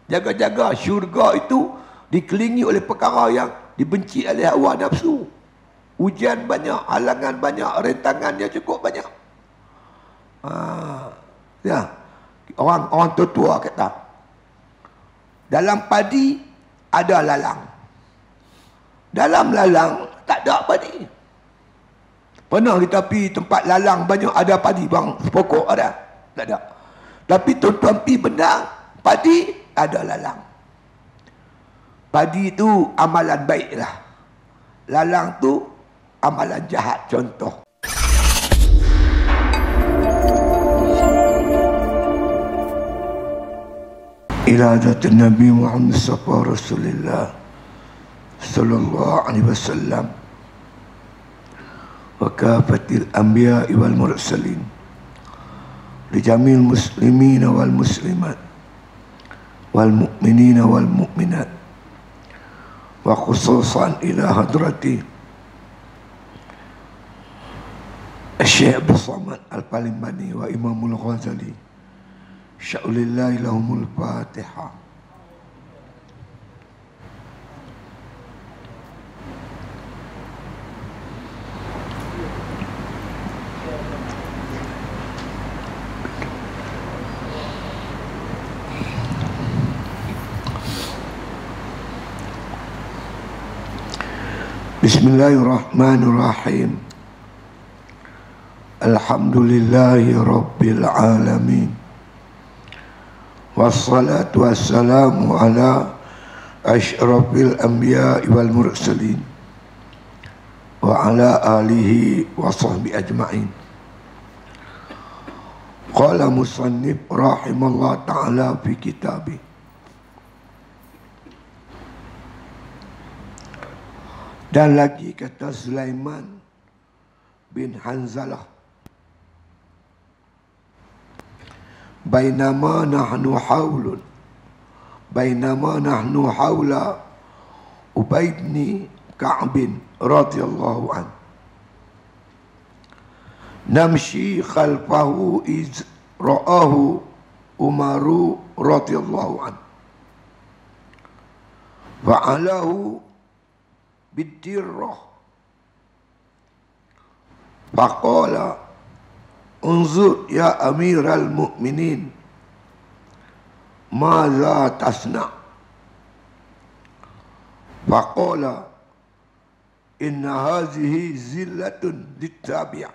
Jaga-jaga syurga itu dikelilingi oleh perkara yang dibenci oleh hawa nafsu. Ujian banyak, halangan banyak, rentangannya cukup banyak. Ya, orang tua kata, dalam padi ada lalang, dalam lalang tak ada padi. Pernah kita pergi tempat lalang banyak ada padi bang, sepokok ada? Tak ada. Tapi tuan-tuan pergi benda padi ada lalang. Padi itu amalan baik lah, lalang tu amalan jahat. Contoh, iladatun Nabi Muhammad sallallahu Rasulullah sallallahu alaihi wasallam wa kafatil anbiya wal mursalin li jamil muslimin wal muslimat wal mu'minin wal mu'minat wa khususan ila hadrati Syekh Abdul Samad Al-Palimbani wa Imamul Ghazali sya'ulillahi lahumul Fatihah. Bismillahirrahmanirrahim. Alhamdulillahi Rabbil Alamin. Wassalatu wassalamu ala asyrafil anbiya wal mursalin wa ala alihi wa sahbihi ajma'in. Qala musannif rahimallahu ta'ala fi kitabih. Dan lagi kata Sulaiman bin Hanzalah, bainama nahnu haula Ubay bin Ka'b radhiyallahu an namshi khalfahu iz ra'ahu Umaru radhiyallahu an fa'alahu bidirrah faqala unzur ya amiral mu'minin maza tasna faqala inna hazihi zillatun littabi'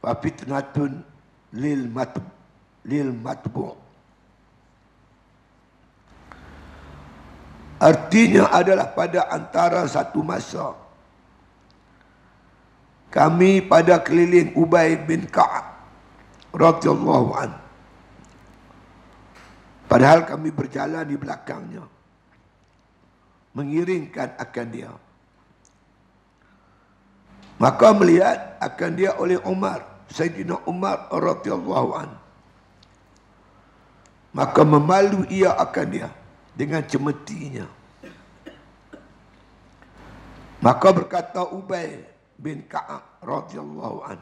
wa fitnatun lil matbu'. Artinya adalah pada antara satu masa kami pada keliling Ubay bin Ka'ab radhiyallahu an. Padahal kami berjalan di belakangnya, mengiringkan akan dia. Maka melihat akan dia oleh Umar, Sayyidina Umar radhiyallahu an. Maka memalu ia akan dia dengan cemetinya. Maka berkata Ubay bin Ka'ab radhiyallahu an,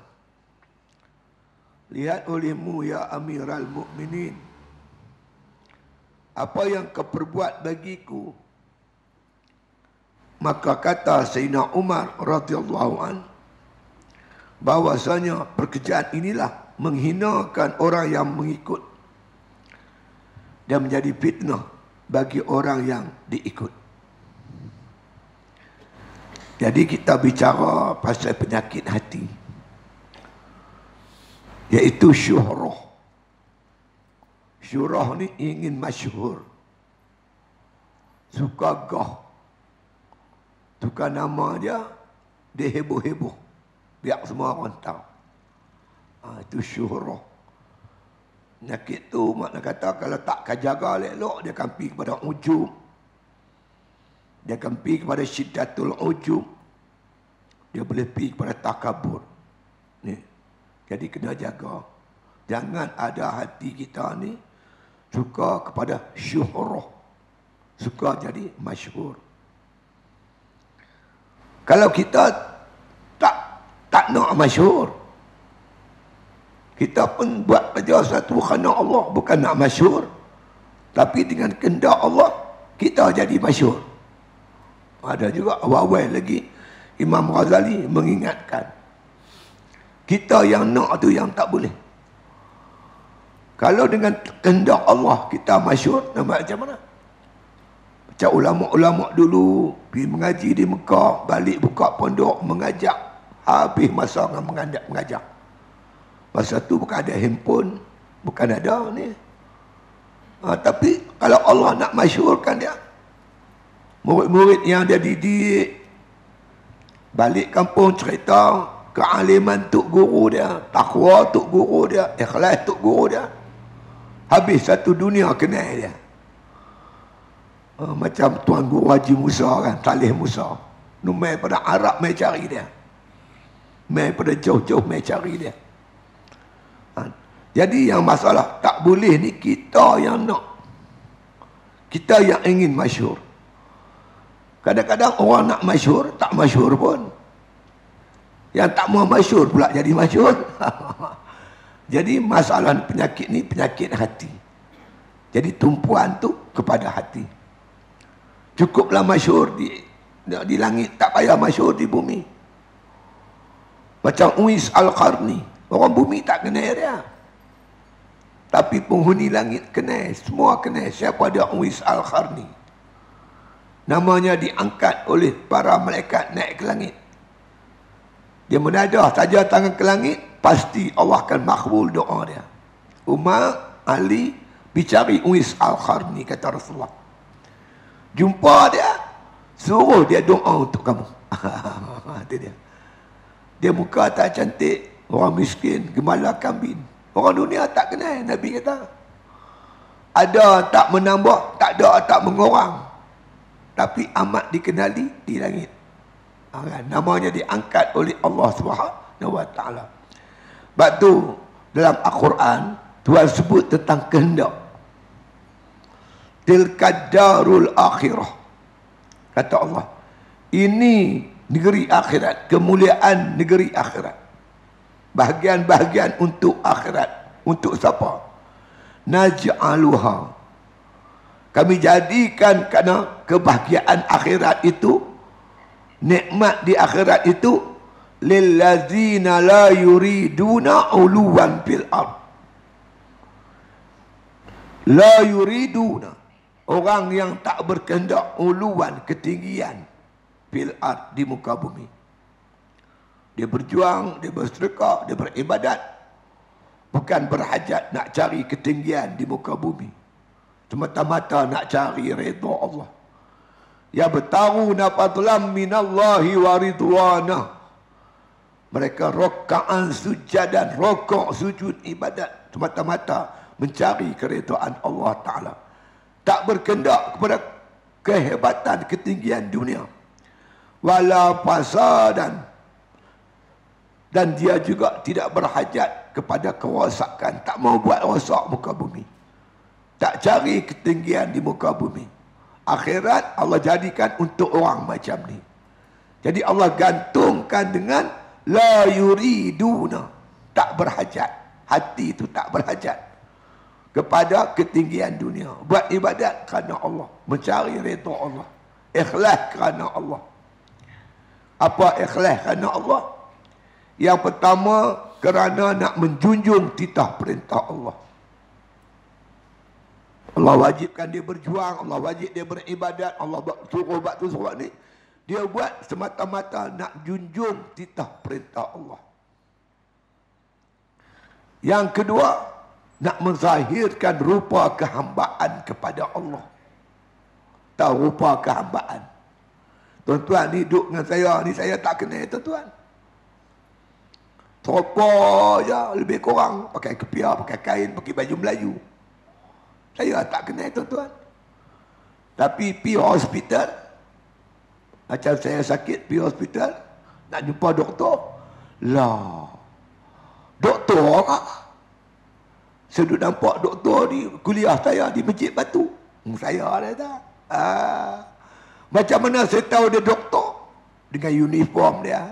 lihat olehmu ya Amiral Mukminin, apa yang kau perbuat bagiku. Maka kata Sayyidina Umar radhiyallahu an, bahwasanya pekerjaan inilah menghinakan orang yang mengikut dan menjadi fitnah bagi orang yang diikut. Jadi kita bicara pasal penyakit hati, iaitu syuhrah. Syuhrah ni ingin masyhur, suka gah, tukar nama dia heboh-heboh, biar semua orang tahu. Itu syuhrah. Penyakit tu makna kata kalau tak jaga elok, dia akan pergi kepada ujub. Dia akan pergi kepada syiddatul ujub. Dia boleh pergi kepada takabur. Ni. Jadi kena jaga. Jangan ada hati kita ni suka kepada syuhrah. Suka jadi masyhur. Kalau kita tak nak masyhur, kita pun buat kerja satu kerana Allah, bukan nak masyhur, Tapi dengan kehendak Allah, kita jadi masyhur. Ada juga awal-awal lagi Imam Ghazali mengingatkan, kita yang nak tu yang tak boleh. Kalau dengan kehendak Allah kita masyhur, nama macam mana? Macam ulama-ulama dulu pergi mengaji di Mekah, balik buka pondok mengajak, habis masa dengan mengajar. Masa tu bukan ada handphone, bukan ada ni. Tapi kalau Allah nak masyhurkan dia, murid-murid yang dia didik, balik kampung cerita kealiman tok guru dia, takwa tok guru dia, ikhlas tok guru dia, habis satu dunia kenal dia. Macam Tuan Guru Haji Musa kan, Saleh Musa, mai pada Arab mai cari dia, mai pada jauh-jauh mai cari dia. Jadi yang masalah tak boleh ni kita yang nak, kita yang ingin masyhur. Kadang-kadang orang nak masyhur, tak masyhur pun. Yang tak mau masyhur pula jadi masyhur. Jadi masalah penyakit ni penyakit hati. Jadi tumpuan tu kepada hati. Cukuplah masyhur di langit, tak payah masyhur di bumi. Macam Uwais Al-Qarni, orang bumi tak kenal dia, tapi penghuni langit kenal, semua kenal siapa dia Uwais Al-Qarni. Namanya diangkat oleh para malaikat naik ke langit. Dia menadah saja tangan ke langit, pasti Allah akan makbul doa dia. Umar, Ali, bicari Uwais Al-Qarni, kata Rasulullah. Jumpa dia, suruh dia doa untuk kamu. Itu dia. Dia muka tak cantik, orang miskin, gembala kambing. Orang dunia tak kenal, Nabi kata. Ada tak menambah, tak ada tak mengurang, tapi amat dikenali di langit. Namanya diangkat oleh Allah Subhanahu wa taala. Sebab tu dalam Al-Quran Tuhan sebut tentang kehendak. Tilka darul akhirah, kata Allah, ini negeri akhirat, kemuliaan negeri akhirat, bahagian-bahagian untuk akhirat. Untuk siapa? Naj'aluha, kami jadikan kerana kebahagiaan akhirat itu, nikmat di akhirat itu, lillazina la yuriduna uluwan fil ard. La yuriduna, orang yang tak berkehendak uluan, ketinggian, fil ard, di muka bumi. Dia berjuang, dia bersedekah, dia beribadat, bukan berhajat nak cari ketinggian di muka bumi, semata-mata nak cari redha Allah. Ya bertaruna fadlan minallahi wa ridwanah, mereka rakaat sujadan, rokok sujud ibadat, semata-mata mencari keredaan Allah Ta'ala. Tak berkendak kepada kehebatan, ketinggian dunia. Wala fasadan, dan dia juga tidak berhajat kepada kerosakan, tak mau buat rosak muka bumi, tak cari ketinggian di muka bumi. Akhirat Allah jadikan untuk orang macam ni. Jadi Allah gantungkan dengan la yuriduna, tak berhajat. Hati itu tak berhajat kepada ketinggian dunia. Buat ibadat kerana Allah, mencari redha Allah, ikhlas kerana Allah. Apa ikhlas kerana Allah? Yang pertama, kerana nak menjunjung titah perintah Allah. Allah wajibkan dia berjuang, Allah wajib dia beribadat, Allah suruh buat tu, suruh ni. Dia buat semata-mata nak junjung titah perintah Allah. Yang kedua, nak menzahirkan rupa kehambaan kepada Allah. Tahu rupa kehambaan? Tuan-tuan ni duduk dengan saya, ni saya tak kenal tuan-tuan. Teropor je lebih kurang, pakai kepiah, pakai kain, pakai baju Melayu. Saya tak kenal tuan-tuan. Tapi pergi hospital, macam saya sakit, pergi hospital, nak jumpa doktor. Lah, doktor kah? Saya duduk nampak doktor di kuliah saya di Masjid Batu. Saya dah tak. Macam mana saya tahu dia doktor? Dengan uniform dia.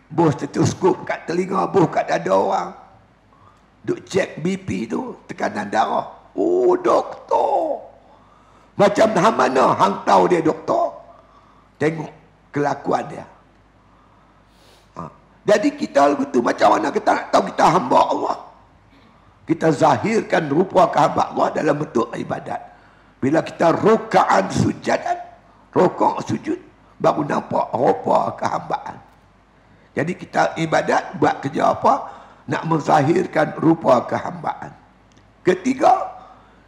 Bos stetoskop kat telinga, bos kat dada orang. Duk cek BP tu, tekanan darah. Oh, doktor. Macam mana hang tahu dia doktor? Tengok kelakuan dia. Jadi kita betul macam mana kita nak tahu kita hamba Allah? Kita zahirkan rupa hamba Allah dalam bentuk ibadat. Bila kita rokaan sujadan, rokok sujud, baru nampak rupa kehambaan. Jadi kita ibadat buat kerja apa? Nak menzahirkan rupa kehambaan. Ketiga,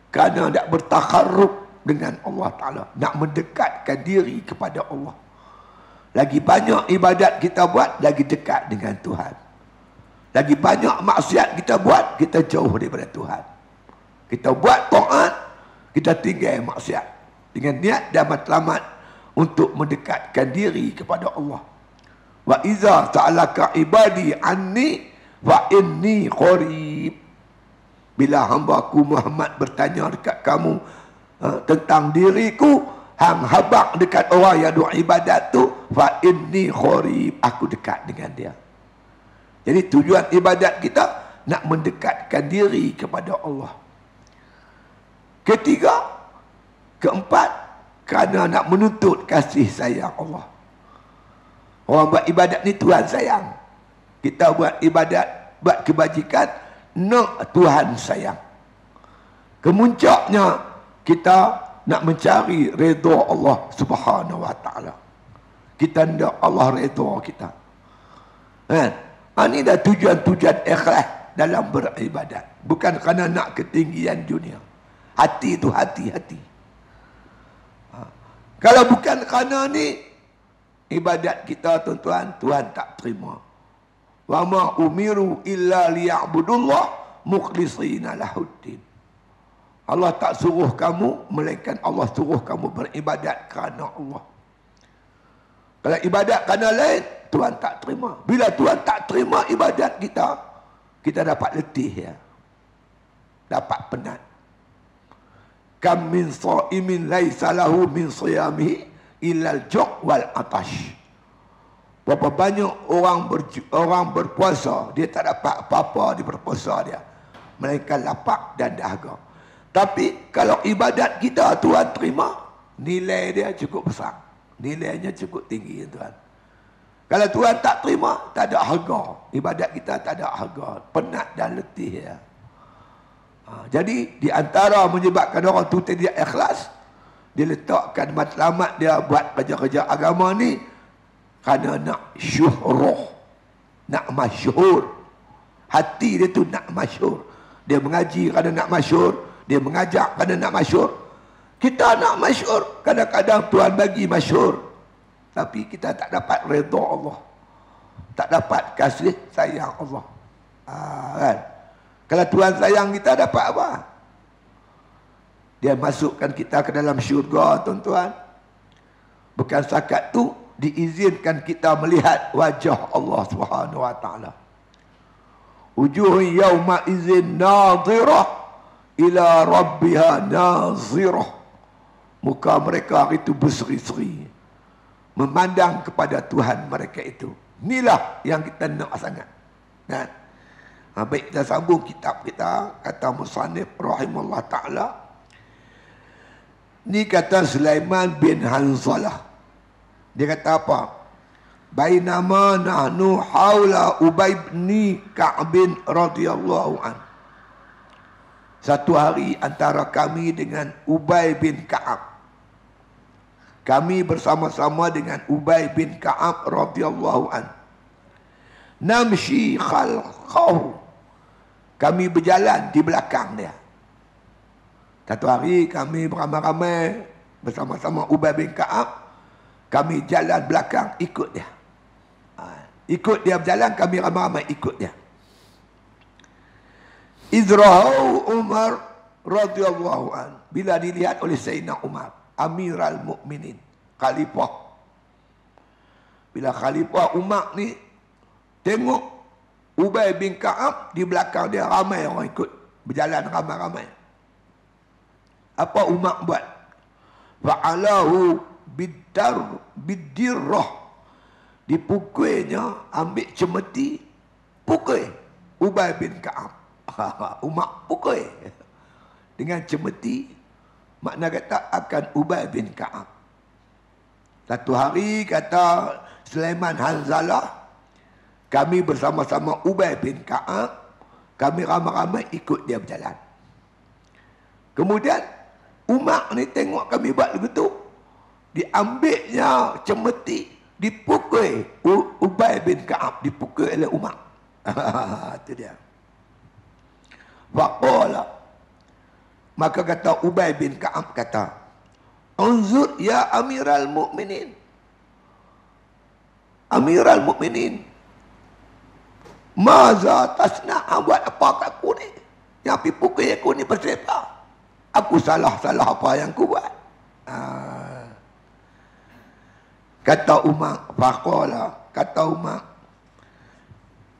kerana nak bertakharrub dengan Allah Ta'ala. Nak mendekatkan diri kepada Allah. Lagi banyak ibadat kita buat, lagi dekat dengan Tuhan. Lagi banyak maksiat kita buat, kita jauh daripada Tuhan. Kita buat taat, kita tinggal maksiat. Dengan niat dan matlamat untuk mendekatkan diri kepada Allah. Wa iza ta'alaka ibadi anni wa inni qarib. Bila hamba-Ku Muhammad bertanya dekat kamu tentang diriku, hang habaq dekat orang yang doa ibadat tu, fa inni qarib, aku dekat dengan dia. Jadi tujuan ibadat kita nak mendekatkan diri kepada Allah. Ketiga, keempat, kerana nak menuntut kasih sayang Allah. Orang buat ibadat ni Tuhan sayang. Kita buat ibadat, buat kebajikan, nak Tuhan sayang. Kemuncaknya kita nak mencari redha Allah Subhanahu wa taala. Kita nak Allah redha kita. Kan? Ini dah tujuan-tujuan ikhlas dalam beribadat. Bukan kerana nak ketinggian dunia. Hati itu hati-hati. Kalau bukan kerana ni, ibadat kita tuan-tuan, Tuhan tak terima. Wa ma umiru illa liya'budullah mukhlishina lahuddin. Allah tak suruh kamu, melainkan Allah suruh kamu beribadat kerana Allah. Kalau ibadat kerana lain, Tuhan tak terima. Bila Tuhan tak terima ibadat kita, kita dapat letih ya. Dapat penat. Kam min sha'imin laisa lahu min siyamihi illa al-ju' wal atash. Berapa banyak orang berpuasa, dia tak dapat apa-apa di berpuasa dia, melainkan lapar dan dahaga. Tapi kalau ibadat kita Tuhan terima, nilai dia cukup besar. Nilainya cukup tinggi tuan. Kalau Tuhan tak terima, tak ada harga. Ibadat kita tak ada harga. Penat dan letih ya. Jadi di antara menyebabkan orang tu tidak ikhlas, dia letakkan matlamat dia buat kerja-kerja agama ni kerana nak syuhrah, nak masyhur. Hati dia tu nak masyhur. Dia mengaji kerana nak masyhur, dia mengajak kerana nak masyhur. Kita nak masyhur, kadang-kadang Tuhan bagi masyhur, tapi kita tak dapat redha Allah, tak dapat kasih sayang Allah. Kan? Kalau Tuhan sayang kita, dapat apa? Dia masukkan kita ke dalam syurga tuan-tuan. Bukan setakat tu, diizinkan kita melihat wajah Allah Subhanahu wa taala. Wujuh yauma izin nadhirah ila rabbiha nazirah. Muka mereka itu berseri-seri, memandang kepada Tuhan mereka itu. Inilah yang kita nak sangat. Kan? Baik, kita sambung kitab kita. Kata musannif rahimahullah ta'ala, ni kata Sulaiman bin Hanzalah. Dia kata apa? Bainama nahnu haula Ubay bin Ka'b radhiyallahu an. Satu hari antara kami dengan Ubay bin Ka'ab. Kami bersama-sama dengan Ubay bin Ka'ab radhiyallahu an. Namshi khalqahu. Kami berjalan di belakang dia. Satu hari kami beramai-ramai bersama-sama Ubay bin Ka'ab. Kami jalan belakang ikut dia. Ikut dia berjalan, kami ramai-ramai ikut dia. Izrahu Umar radhiyallahu an. Bila dilihat oleh Sayyidina Umar, Amirul Mukminin, khalifah. Bila khalifah Umar ni tengok Ubay bin Ka'ab di belakang dia, ramai orang ikut, berjalan ramai-ramai. Apa Umar buat? Fa'alahu bidirrah. Dipukulnya, ambil cemeti, pukul Ubay bin Ka'ab. Umar pukul. dengan cemeti, makna kata akan Ubay bin Ka'ab. Satu hari kata Sulaiman Hanzalah, kami bersama-sama Ubay bin Ka'ab, kami ramai-ramai ikut dia berjalan. Kemudian Umar ni tengok kami buat begitu, diambilnya cemeti, dipukul Ubay bin Ka'ab, dipukul oleh Umar. Itu dia. Faqala, maka kata Ubay bin Ka'ab kata, "Unzur ya Amiral Mukminin. Amiral Mukminin, maza tasna'a, buat apa kat aku ni? Yang pergi pukul aku ni pasal apa? Aku salah apa yang aku buat?" Kata Umar, faqala, kata Umar,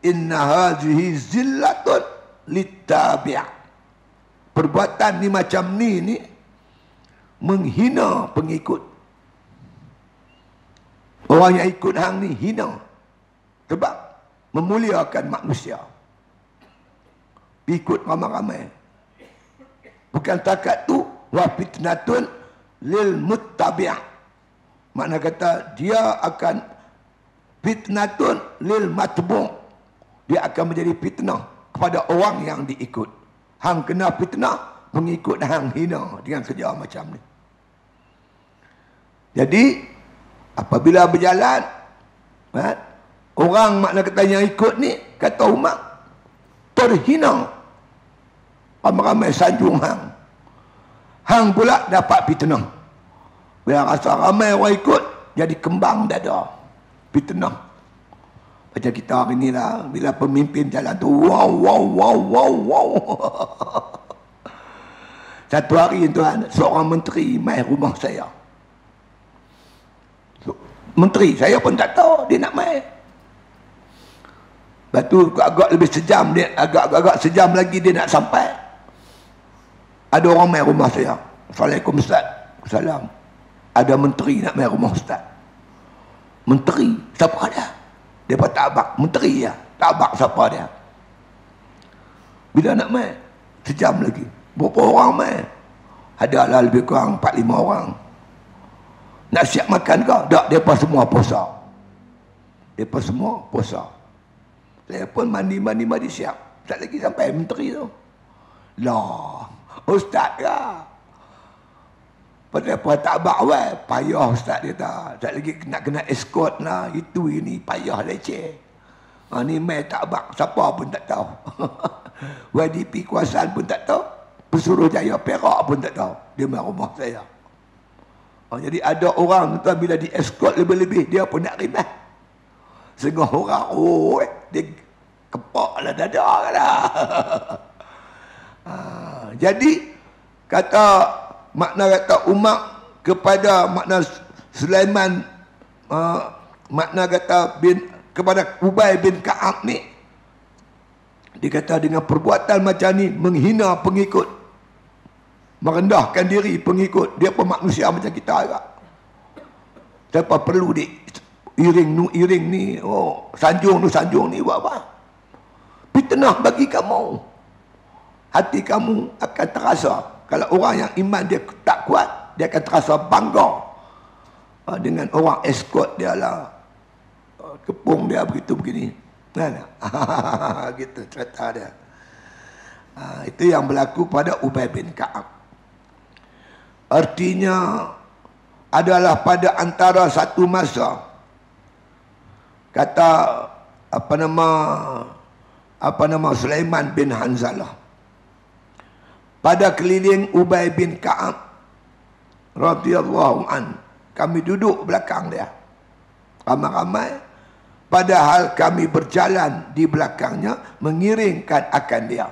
"Inna hazihi zillatun litabi'." Perbuatan ni macam ni menghina pengikut. Orang yang ikut hang ni hina. Sebab memuliakan manusia. Ikut ramai-ramai. Bukan takat tu, wa fitnatun lil muttabi'. Makna kata dia akan fitnatun lil matbu'. Dia akan menjadi fitnah kepada orang yang diikut. Hang kena fitnah, pengikut hang hina dengan kerja macam ni. Jadi apabila berjalan, orang makna kata yang ikut ni, kata Umar, terhina. Ramai-ramai sanjung hang. Hang pula dapat fitnah. Bila rasa ramai orang ikut, jadi kembang dada. Fitnah. Macam kita hari ni lah, bila pemimpin jalan tu, wow. Satu hari tuan, seorang menteri mai rumah saya. Menteri, saya pun tak tahu dia nak mai. Lepas tu agak lebih sejam, dia agak sejam lagi dia nak sampai. Ada orang mai rumah saya. Assalamualaikum Ustaz. Salam. Ada menteri nak mai rumah Ustaz. Menteri? Siapa dia? Dia pun tak abak. Menteri ya. Tak abak siapa dia. Bila nak mai? Sejam lagi. Berapa orang mai? Adalah lebih kurang 4-5 orang. Nak siap makan kau? Tak, mereka semua puasa. Mereka semua puasa. Saya pun mandi siap. Tak lagi sampai menteri tu. Lah, Ustaz lah. Pasal tak bakwai, payah Ustaz dia tak. Tak lagi nak kena escort lah. Itu ini, payah leceh. Ni mai tak bak, siapa pun tak tahu. YDP kuasaan pun tak tahu. Pesuruhjaya Perak pun tak tahu. Dia mai rumah saya. Jadi ada orang tu bila di escort lebih-lebih, dia pun nak rimah. Setengah orang, dia kepak lah dada lah. Jadi makna kata Umar kepada makna Sulaiman, makna kata kepada Ubay bin Ka'ab ni, dia kata dengan perbuatan macam ni menghina pengikut, merendahkan diri pengikut. Dia pun manusia macam kita juga. Siapa perlu di iring ni, sanjung ni buat apa? Fitnah bagi kamu. Hati kamu akan terasa. Kalau orang yang iman dia tak kuat, dia akan terasa bangga dengan orang escort dia lah. Kepung dia begitu begini. Gitu cerita dia. Itu yang berlaku pada Ubay bin Ka'ab. Artinya adalah pada antara satu masa, kata apa nama Sulaiman bin Hanzalah, pada keliling Ubay bin Ka'ab radhiyallahu an, kami duduk belakang dia ramai-ramai, padahal kami berjalan di belakangnya mengiringkan akan dia.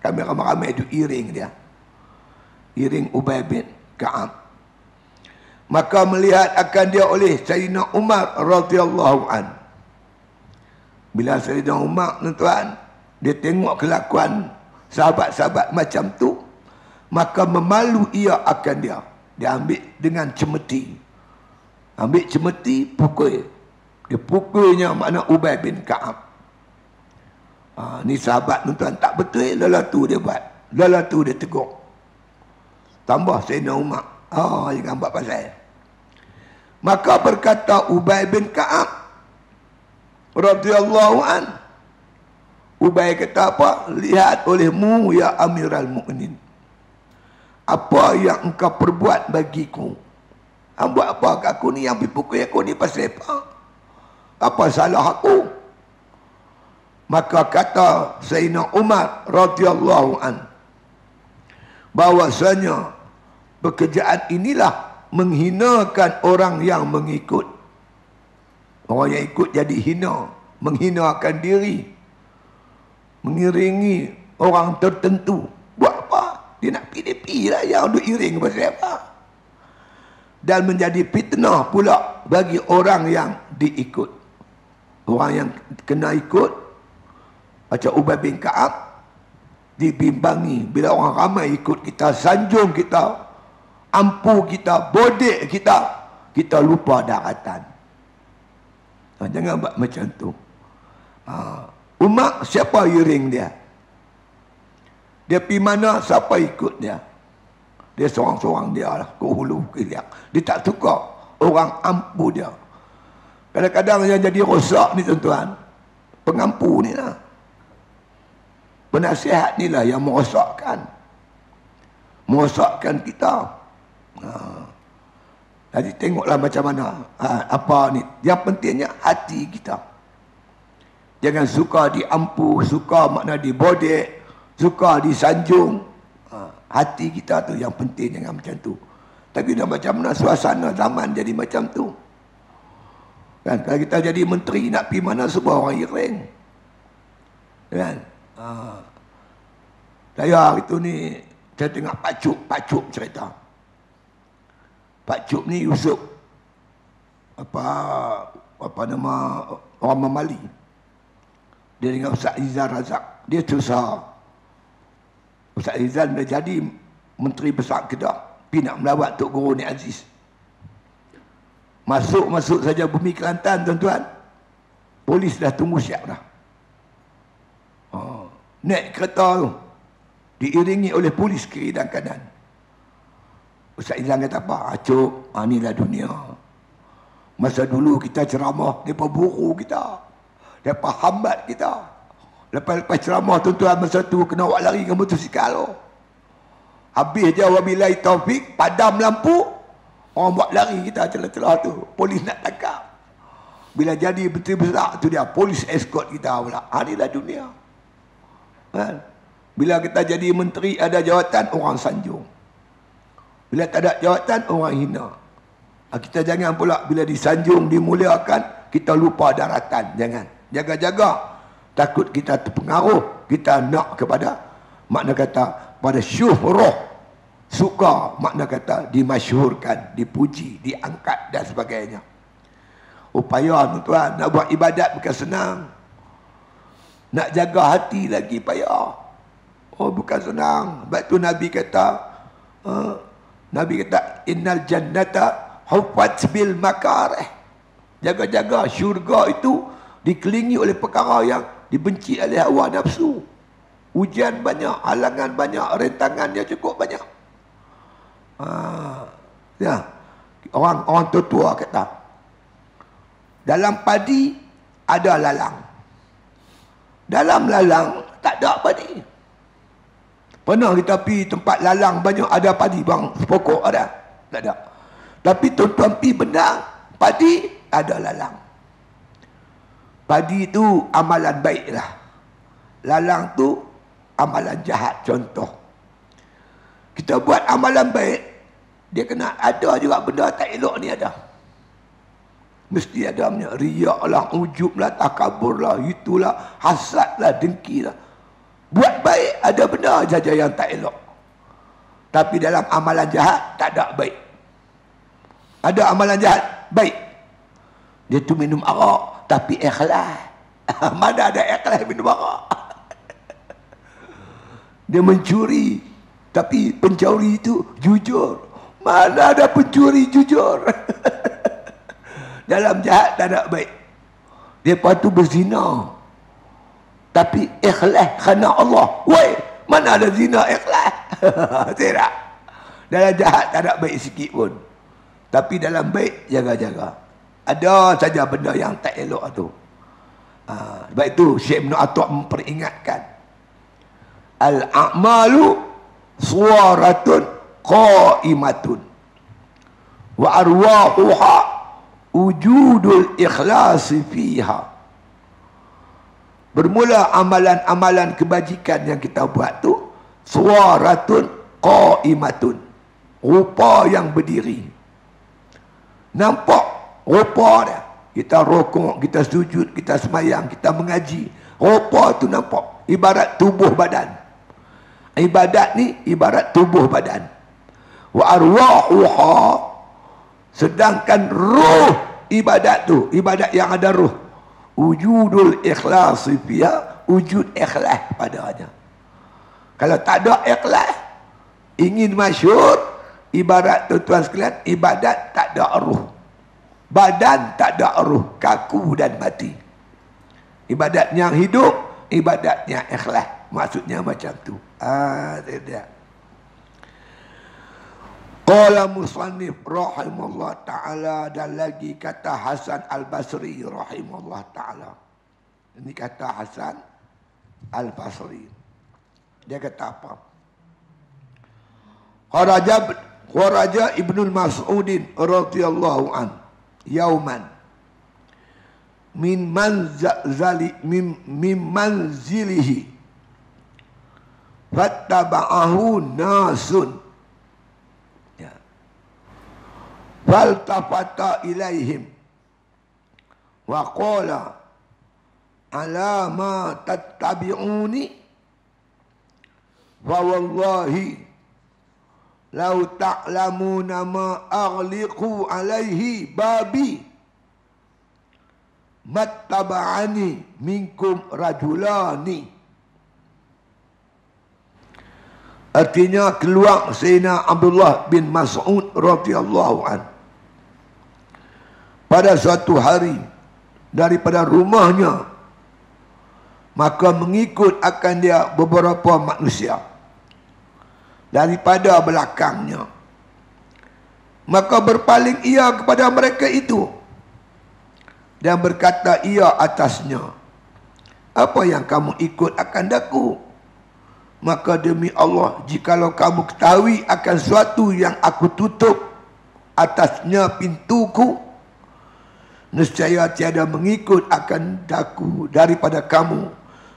Kami ramai-ramai itu iring dia, iring Ubay bin Ka'ab. Maka melihat akan dia oleh Sayyidina Umar radhiyallahu an. Bila Sayyidina Umar tuan, dia tengok kelakuan sahabat-sahabat macam tu, maka memalu ia akan dia. Dia ambil dengan cemeti. Ambil cemeti, pukul. Dia pukulnya makna Ubay bin Ka'ab. Ni sahabat tuan tak betul, lala tu dia buat. Lala tu dia tegur. Tambah Sayyidina Umar. Jangan buat pasal. Maka berkata Ubay bin Ka'ab radhiyallahu an. Ubay kata apa? Lihat olehmu ya Amirul Mukminin. Apa yang engkau perbuat bagiku? Buat apa kat aku ni? Yang dipukul aku ni pasal apa? Apa salah aku? Maka kata Sayyidina Umar radhiyallahu an, bahwasanya pekerjaan inilah menghinakan orang yang mengikut. Orang yang ikut jadi hina, menghinakan diri, mengiringi orang tertentu. Buat apa? Dia nak pilih-pilih lah yang duk iring pasal apa? Dan menjadi fitnah pula bagi orang yang diikut. Orang yang kena ikut, macam Ubay bin Ka'ab, dibimbangi bila orang ramai ikut kita, sanjung kita, ampu kita, bodek kita, kita lupa daratan. Jangan buat macam tu. Umar, siapa iring dia? Dia pergi mana, siapa ikut dia? Dia seorang-seorang dia lah, ke hulu ke hilang. Dia tak suka orang ampu dia. Kadang-kadang yang jadi rosak ni tuan-tuan, pengampu ni lah, penasihat ni lah yang merosakkan kita. Jadi tengoklah macam mana apa ni. Yang pentingnya hati kita. Jangan suka diampu, suka makna dibodek, suka disanjung. Hati kita tu yang penting, jangan macam tu. Tapi dah macam mana suasana zaman jadi macam tu. Kan, kalau kita jadi menteri nak pergi mana semua orang iring. Kan? Saya hari tu ni, saya tengok Pak Cuk cerita. Pak Cuk ni Yusuf, apa nama orang Mamali. Dia dengan Ustaz Izal Razak. Dia susah. Ustaz Izal dah jadi Menteri Besar Kedah. Pergi nak melawat Tok Guru Nik Aziz. Masuk saja bumi Kelantan, tuan-tuan. Polis dah tunggu siap dah. Naik kereta tu, diiringi oleh polis kiri dan kanan. Ustaz Izal kata apa? Cuk, inilah dunia. Masa dulu kita ceramah, mereka buru kita, mereka hambat kita. Lepas ceramah tuan-tuan, masa tu kena awak lari ke motosikal tu. Habis je wabillahi taufik, padam lampu, orang buat lari kita celah-celah tu. Polis nak tangkap. Bila jadi Menteri Besar tu dia, polis escort kita pula. Inilah dunia. Kan? Bila kita jadi menteri, ada jawatan, orang sanjung. Bila tak ada jawatan, orang hina. Kita jangan pula bila disanjung, dimuliakan, kita lupa daratan. Jangan. Jaga-jaga. Takut kita terpengaruh. Kita nak kepada, makna kata, pada syuhrah. Suka, makna kata, dimasyhurkan, dipuji, diangkat dan sebagainya. Upaya tuan-tuan, nak buat ibadat bukan senang. Nak jaga hati lagi payah. Bukan senang. Sebab tu Nabi kata, innal jannata huffat bil makarih. Jaga-jaga syurga itu dikelilingi oleh perkara yang dibenci oleh hawa nafsu. Ujian banyak, halangan banyak, rentangannya cukup banyak. Ya. Orang tua kata, dalam padi ada lalang. Dalam lalang tak ada padi. Pernah kita pergi tempat lalang banyak ada padi bang, pokok ada? Tak ada. Tapi tuan-tuan pergi bendang, padi ada lalang. Padi itu amalan baik lah. Lalang tu amalan jahat. Contoh, kita buat amalan baik, dia kena ada juga benda tak elok ni ada. Mesti ada punya riak lah, ujub lah, takabur lah, itulah, hasad lah, dengki lah. Buat baik ada benda saja yang tak elok. Tapi dalam amalan jahat tak ada baik. Ada amalan jahat baik. Dia tu minum arak tapi ikhlas. Mana ada ikhlas minum arak? Dia mencuri tapi pencuri itu jujur. Mana ada pencuri jujur? Dalam jahat tak ada baik. Dia tu berzina tapi ikhlas kerana Allah. Woi, mana ada zina ikhlas? Tidak. Dalam jahat tak ada baik sikit pun. Tapi dalam baik, jaga-jaga. Ada saja benda yang tak elok tu. Sebab itu Syekh Ibn Atta' memperingatkan, al-a'malu suwaratun qa'imatun wa arwahuha wujudul ikhlasi fiha. Bermula amalan-amalan kebajikan yang kita buat tu suwaratun qa'imatun, rupa yang berdiri. Nampak rupa dia. Kita rokok, kita sujud, kita semayang, kita mengaji. Rupa tu nampak. Ibarat tubuh badan. Ibadat ni ibarat tubuh badan. Wa arwahuha, sedangkan ruh ibadat tu, ibadat yang ada ruh, wujudul ikhlas fiha, wujud ikhlas padanya. Kalau tak ada ikhlas, ingin masyhur, ibarat tuan-tuan sekalian, ibadat tak ada ruh. Badan tak ada ruh, kaku dan mati. Ibadat yang hidup, ibadat yang ikhlas. Maksudnya macam tu. Tidak. Qala musannif rahimahullah ta'ala, dan lagi kata Hasan Al-Basri rahimahullah ta'ala. Ini kata Hasan Al-Basri. Dia kata apa? Kharaja Ibnul Mas'udin radhiyallahu an yauman min manzilihi fattaba'ahu nasun, ya, faltafata ilaihim wa qala ala ma tattabi'uni fa wallahi lau ta'lamuna ma aghliqu alaihi babi mattaba'ani minkum rajulani. Artinya keluar Sayyidina Abdullah bin Mas'ud radhiyallahu an pada suatu hari daripada rumahnya, maka mengikut akan dia beberapa manusia daripada belakangnya. Maka berpaling ia kepada mereka itu dan berkata ia atasnya, apa yang kamu ikut akan daku? Maka demi Allah, jikalau kamu ketahui akan suatu yang aku tutup atasnya pintuku, nescaya tiada mengikut akan daku daripada kamu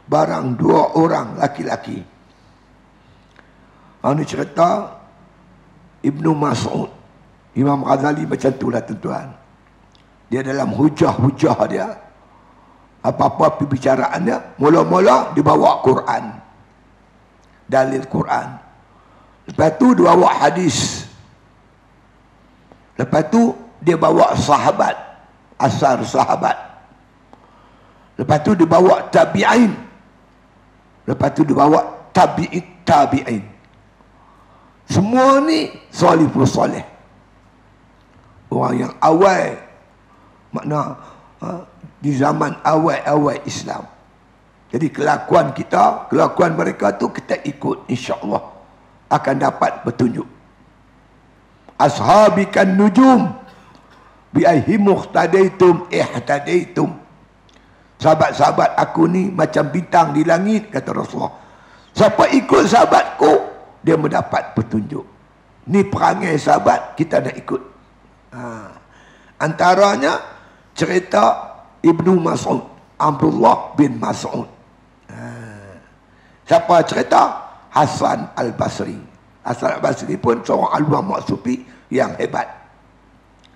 barang 2 orang laki-laki. Ini cerita Ibnu Mas'ud. Imam Ghazali macam itulah tuan-tuan. Dia dalam hujah-hujah dia, apa-apa perbicaraan dia, mula-mula dia bawa Quran, dalil Quran. Lepas tu dia bawa hadis. Lepas tu dia bawa sahabat, asar sahabat. Lepas tu dia bawa tabi'in. Lepas tu dia bawa tabi'in. Semua ni salafus salih. Orang yang awal, makna di zaman awal-awal Islam. Jadi kelakuan kita, kelakuan mereka tu kita ikut, insya-Allah akan dapat petunjuk. Ashabikan nujum bi aihim muhtadaitum ihtadaitum. Sahabat-sahabat aku ni macam bintang di langit, kata Rasulullah. Siapa ikut sahabatku, dia mendapat petunjuk. Ni perangai sahabat, kita nak ikut. Antaranya cerita Ibnu Mas'ud, Abdullah bin Mas'ud. Siapa cerita? Hasan Al-Basri. Hasan Al-Basri pun seorang ulama sufi yang hebat.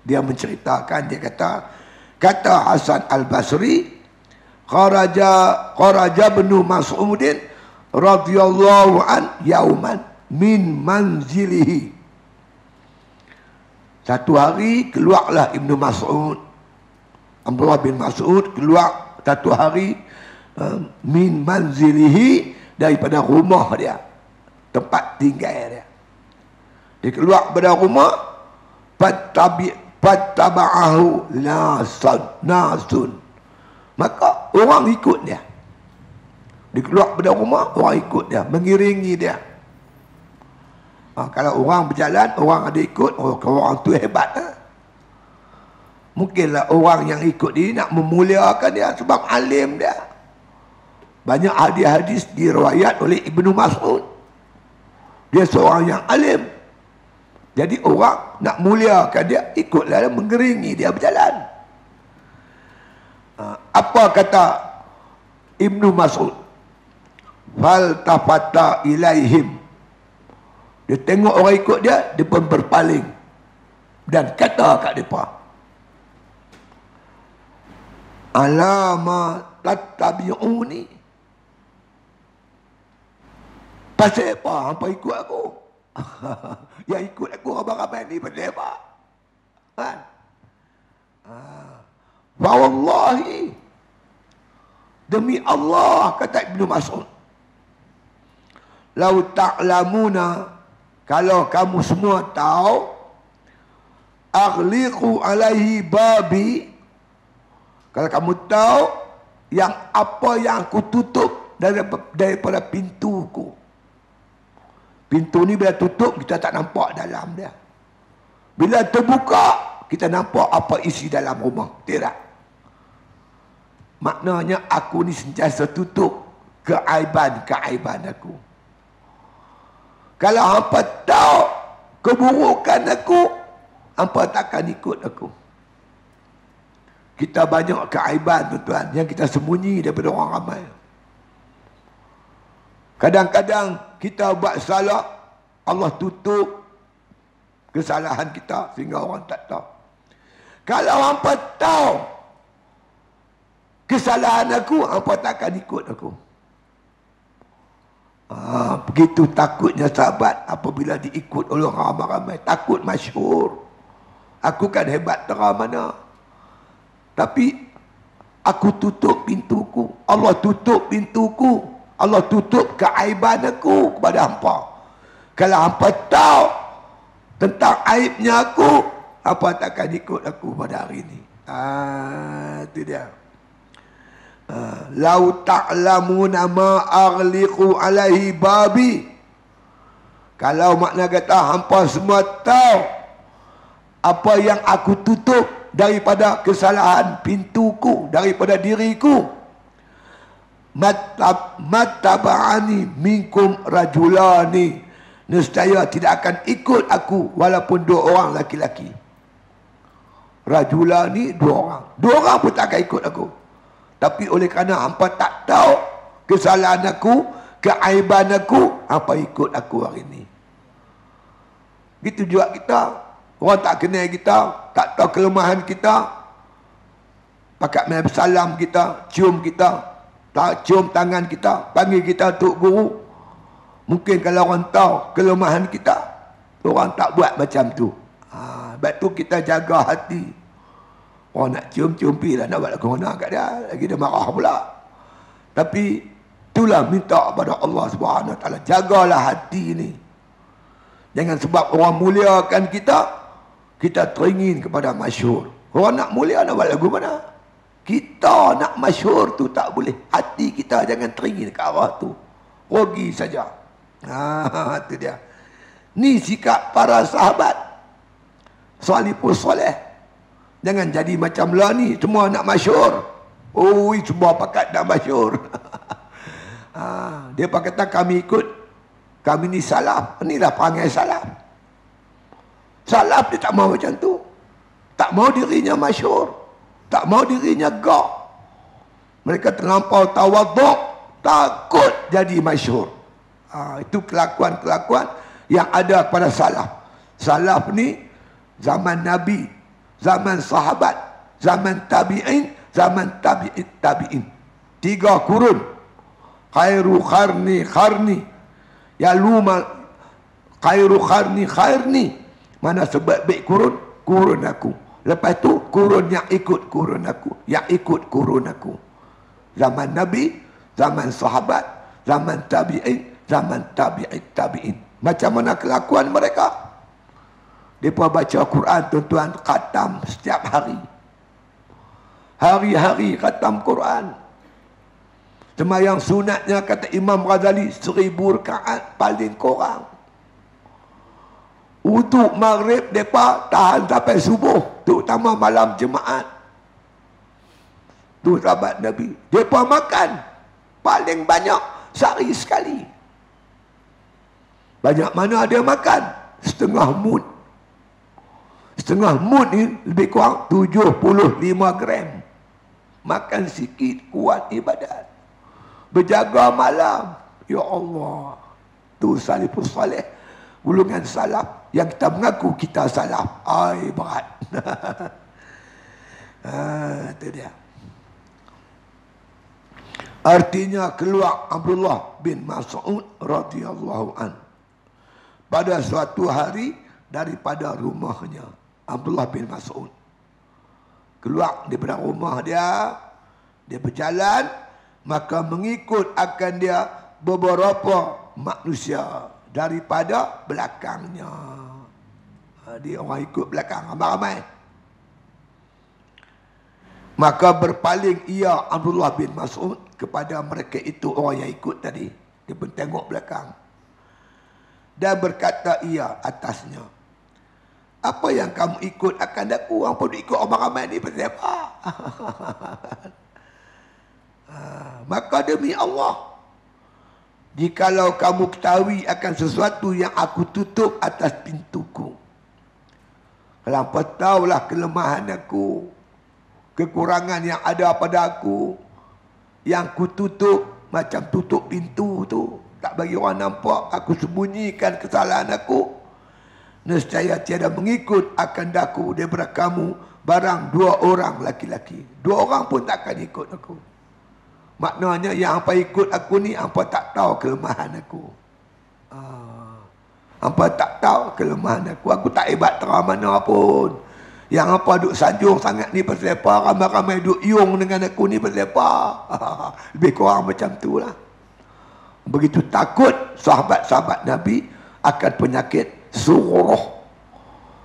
Dia menceritakan, dia kata Hasan Al-Basri, kharaja Ibnu Mas'udin radhiyallahu an yauman min manzilihi. Satu hari keluarlah Ibnu Mas'ud, Abdullah bin Mas'ud keluar satu hari min manzilihi, daripada rumah dia, tempat tinggal dia. Dia keluar pada rumah, fattaba'ahu nasun, maka orang ikut dia. Dia keluar pada rumah, orang ikut dia, mengiringi dia. Kalau orang berjalan, orang ada ikut, orang tu hebat. Mungkinlah orang yang ikut dia nak memuliakan dia sebab alim dia. Banyak hadis-hadis diriwayat oleh Ibnu Mas'ud. Dia seorang yang alim. Jadi orang nak muliakan dia, ikutlah dia, mengiringi dia berjalan. Apa kata Ibnu Mas'ud? Fal tafata ilaihim. Dia tengok orang ikut dia, dia pun berpaling dan kata kat mereka, alama tattabi'uni. Pasal apa hampa ikut aku? Yang ikut aku ramai-ramai ni pasal apa? Kan? Wa wallahi, demi Allah, kata Ibnu Mas'ud, lau ta'lamuna, kalau kamu semua tahu, aghliqu alaihi babi, kalau kamu tahu yang apa yang aku tutup daripada pintuku. Pintu ni bila tutup, kita tak nampak dalam dia. Bila terbuka, kita nampak apa isi dalam rumah. Tidak. Maknanya aku ni sentiasa tutup keaiban-keaiban aku. Kalau hampa tahu keburukan aku, hampa takkan ikut aku. Kita banyak keaiban, tuan-tuan, yang kita sembunyi daripada orang ramai. Kadang-kadang kita buat salah, Allah tutup kesalahan kita sehingga orang tak tahu. Kalau hampa tahu kesalahan aku, hampa takkan ikut aku. Begitu takutnya sahabat apabila diikut oleh orang ramai-ramai. Takut masyhur. Aku kan hebat terang mana. Tapi aku tutup pintuku. Allah tutup pintuku. Allah tutup keaiban aku kepada hampa. Kalau hampa tahu tentang aibnya aku, hampa takkan ikut aku pada hari ini. Itu dia. Lau ta'lamuna ma aghliqu alaihi babi. Kalau makna kata hampa semua tahu apa yang aku tutup daripada kesalahan pintuku, daripada diriku, mattaba'ani minkum rajulani, nescaya tidak akan ikut aku walaupun 2 orang laki-laki. Rajulani 2 orang. 2 orang pun tak akan ikut aku. Tapi oleh kerana hampa tak tahu kesalahan aku, keaiban aku, hampa ikut aku hari ini. Gitu juga kita. Orang tak kenal kita, tak tahu kelemahan kita, pakat main salam kita, cium kita, tak cium tangan kita, panggil kita Tok Guru. Mungkin kalau orang tahu kelemahan kita, orang tak buat macam tu. Sebab tu kita jaga hati. Orang nak cium-cium pi lah, nak buat lagu mana kat dia, lagi dia marah pula. Tapi itulah minta kepada Allah Subhanahu Wa Taala, jagalah hati ni. Jangan sebab orang muliakan kita, kita teringin kepada masyhur. Orang nak mulia nak buat lagu mana? Kita nak masyhur tu tak boleh. Hati kita jangan teringin ke arah tu. Rugi saja. Itu dia. Ni sikap para sahabat salihus soleh. Jangan jadi macam lah ni, semua nak masyhur. Semua pakat nak masyhur. Dia kata kami ikut, kami ni salaf. Inilah perangai salaf. Salaf dia tak mau macam tu. Tak mau dirinya masyhur. Tak mau dirinya gak. Mereka terlampau tawaduk, takut jadi masyhur. Itu kelakuan-kelakuan yang ada pada salaf. Salaf ni zaman Nabi, zaman sahabat, zaman tabi'in, zaman tabi'in. 3 kurun. Khairu kharni. Ya luma khairu kharni. Mana sebaik-baik kurun aku. Lepas tu kurun yang ikut kurun aku. Yang ikut kurun aku. Zaman Nabi, zaman sahabat, zaman tabi'in, zaman tabi'in. Macam mana kelakuan mereka? Mereka baca Quran, tuan-tuan, khatam setiap hari. Hari-hari khatam Quran. Semayang sunatnya, kata Imam Ghazali, 1000 rakaat paling kurang. Untuk maghrib mereka tahan sampai subuh, terutama malam Jumaat. Tu sahabat Nabi. Mereka makan paling banyak sehari sekali. Banyak mana dia makan? Setengah mud. Setengah mud ni lebih kurang 75 gram. Makan sikit, kuat ibadat. Berjaga malam. Ya Allah. Tu salafus salih. Golongan salaf yang kita mengaku kita salaf. Ai, berat. Itu dia. Artinya keluar Abdullah bin Mas'ud radhiyallahu an pada suatu hari daripada rumahnya. Abdullah bin Mas'ud keluar daripada rumah dia, dia berjalan, maka mengikut akan dia beberapa manusia daripada belakangnya. Dia orang ikut belakang ramai-ramai. Maka berpaling ia Abdullah bin Mas'ud kepada mereka itu, orang yang ikut tadi. Dia pun tengok belakang. Dan berkata ia atasnya, apa yang kamu ikut akan aku? Apa dia ikut orang ramai ni pasal apa? Maka demi Allah, jikalau kamu ketahui akan sesuatu yang aku tutup atas pintuku, kalau apa tahulah kelemahan aku, kekurangan yang ada pada aku, yang ku tutup macam tutup pintu tu, tak bagi orang nampak, aku sembunyikan kesalahan aku, nescaya tiada mengikut akan daku daripada kamu barang 2 orang laki-laki. 2 orang pun takkan ikut aku. Maknanya yang hampa ikut aku ni, hampa tak tahu kelemahan aku. Hampa tak tahu kelemahan aku. Aku tak hebat terang mana pun. Yang apa duk sanjung sangat ni pasal apa? Ramai-ramai duk iung dengan aku ni pasal apa? Lebih kurang macam tu lah. Begitu takut sahabat-sahabat Nabi akan penyakit suruh.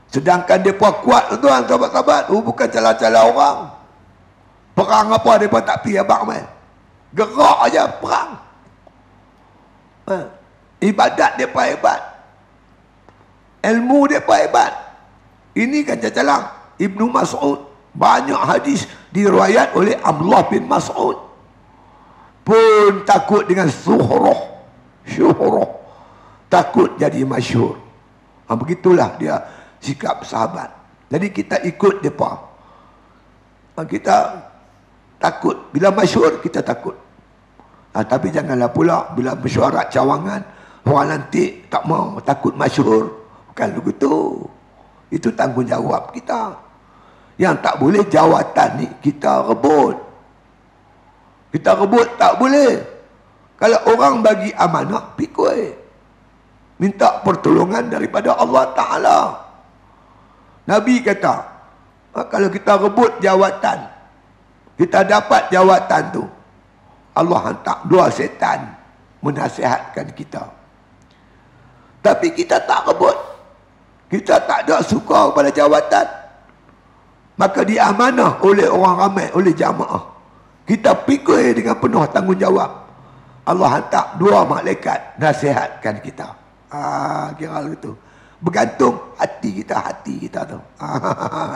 Sedangkan mereka kuat tuan sahabat-sahabat. Bukan cala-cala orang. Perang apa mereka tak pergi abang mai. Gerak aja perang. Ibadat mereka hebat. Ilmu mereka hebat. Ini kan cacalang Ibnu Mas'ud. Banyak hadis diriwayat oleh Abdullah bin Mas'ud. Pun takut dengan syuhrah. Takut jadi masyhur. Begitulah dia sikap sahabat. Jadi kita ikut mereka. Kita takut. Bila masyhur kita takut. Tapi janganlah pula bila mesyuarat cawangan, orang lantik tak mau, takut masyhur. Bukan begitu. Itu tanggungjawab kita. Yang tak boleh jawatan ni kita rebut. Kita rebut tak boleh. Kalau orang bagi amanah, pikul. Minta pertolongan daripada Allah Ta'ala. Nabi kata, kalau kita rebut jawatan, kita dapat jawatan tu, Allah hantar 2 setan menasihatkan kita. Tapi kita tak rebut. Kita tak ada suka pada jawatan. Maka diamanah oleh orang ramai, oleh jamaah. Kita fikir dengan penuh tanggungjawab. Allah hantar 2 malaikat nasihatkan kita. Kira itu. Bergantung hati kita tu.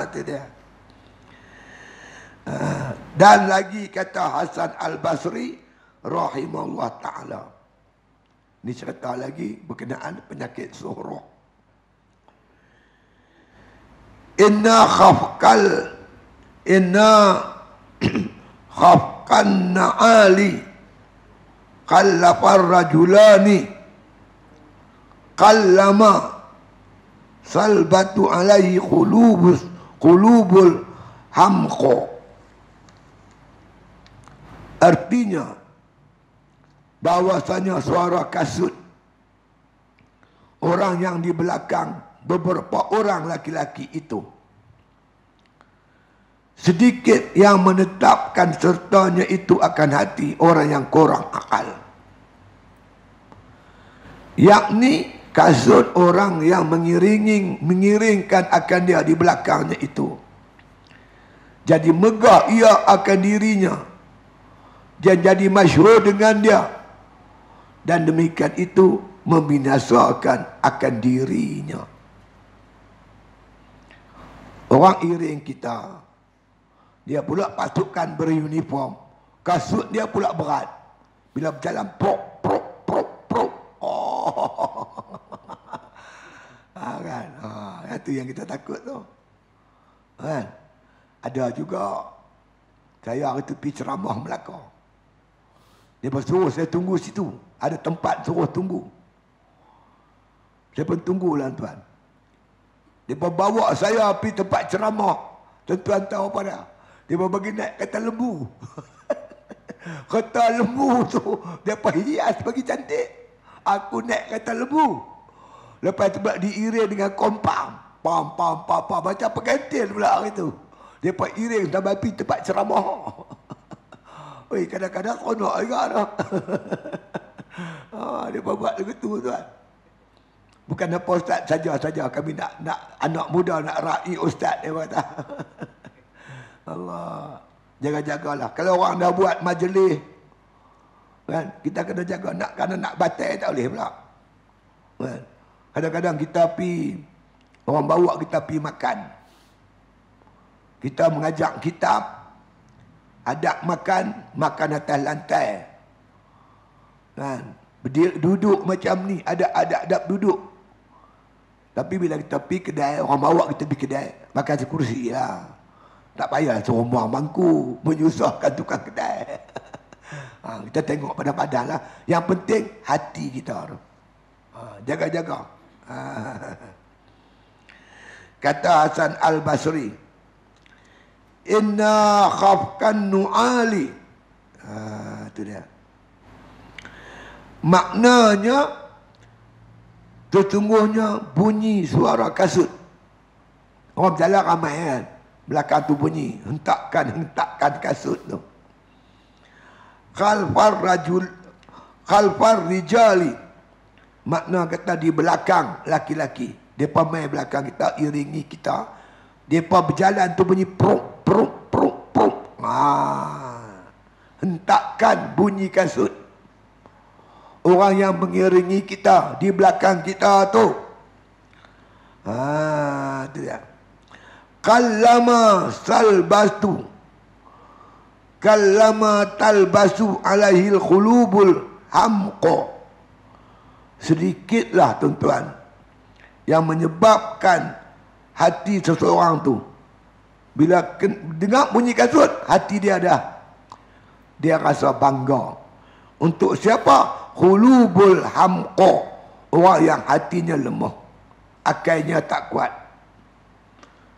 Itu dia. Dan lagi kata Hasan Al-Basri rahimahullah ta'ala. Ini cerita lagi berkenaan penyakit suhrah. Inna khafkan na'ali qallafar rajulani qallama salbatu alaihi qulubul hamqa. Artinya bahwasanya suara kasut orang yang di belakang beberapa orang laki-laki itu sedikit yang menetapkan sertanya itu akan hati orang yang kurang akal, yakni kasut orang yang mengiringkan akan dia di belakangnya itu. Jadi megah ia akan dirinya, dia jadi masyhur dengan dia, dan demikian itu membinasakan akan dirinya. Orang iring kita. Dia pula pasukan beruniform. Kasut dia pula berat. Bila berjalan, prok, prok, prok, prok. Oh. Kan? Itu yang kita takut tu. Kan? Ada juga. Saya hari tu pergi ceramah Melaka. Dia suruh saya tunggu situ. Ada tempat suruh tunggu. Saya pun tunggulah tuan. Dia bawa saya pergi tempat ceramah. Tuan-tuan tahu apa dah? Dia bagi naik kereta lembu. Kereta lembu tu dia hias bagi cantik. Aku naik kereta lembu. Lepas tu pula diiring dengan kompang. Pam, pam, pam, pam. Macam pengantin pula hari tu. Dia iring sampai pergi tempat ceramah. Oi, kadang-kadang konok juga dah. Dia buat begitu tuan. Bukan apa ustaz saja kami nak anak muda nak raih ustaz dia kata. Allah. Jaga-jagalah. Kalau orang dah buat majlis kan, kita kena jaga nak batal tak boleh pula. Kan? Kadang-kadang kita pi orang bawa kita pi makan. Kita mengajak kitab adab makan atas lantai. Kan? Duduk macam ni, ada adab duduk. Tapi bila kita pergi kedai, orang bawa kita pergi kedai, makan sekursi lah. Tak payah suruh buang bangku, menyusahkan tukang kedai. Kita tengok padan-padan lah. Yang penting hati kita tu. Jaga-jaga. Kata Hasan Al-Basri, inna khafkan nu'ali. Itu dia. Maknanya sesungguhnya bunyi suara kasut. Orang berjalan ramai kan. Belakang tu bunyi. Hentakan kasut tu. Khalfar rijali. Makna kata di belakang laki-laki. Mereka main belakang kita, iringi kita. Mereka berjalan tu bunyi pruk, pruk, pruk, pruk. Hentakan bunyi kasut. Orang yang mengiringi kita di belakang kita tu. Itu dia. Kallama salbastu. Kallama talbasu alaihil khulubul hamqa. Sedikitlah tuan-tuan yang menyebabkan hati seseorang tu. Bila dengar bunyi kasut, hati dia rasa bangga. Untuk siapa? Khulubul hamqa. Orang yang hatinya lemah. Akalnya tak kuat.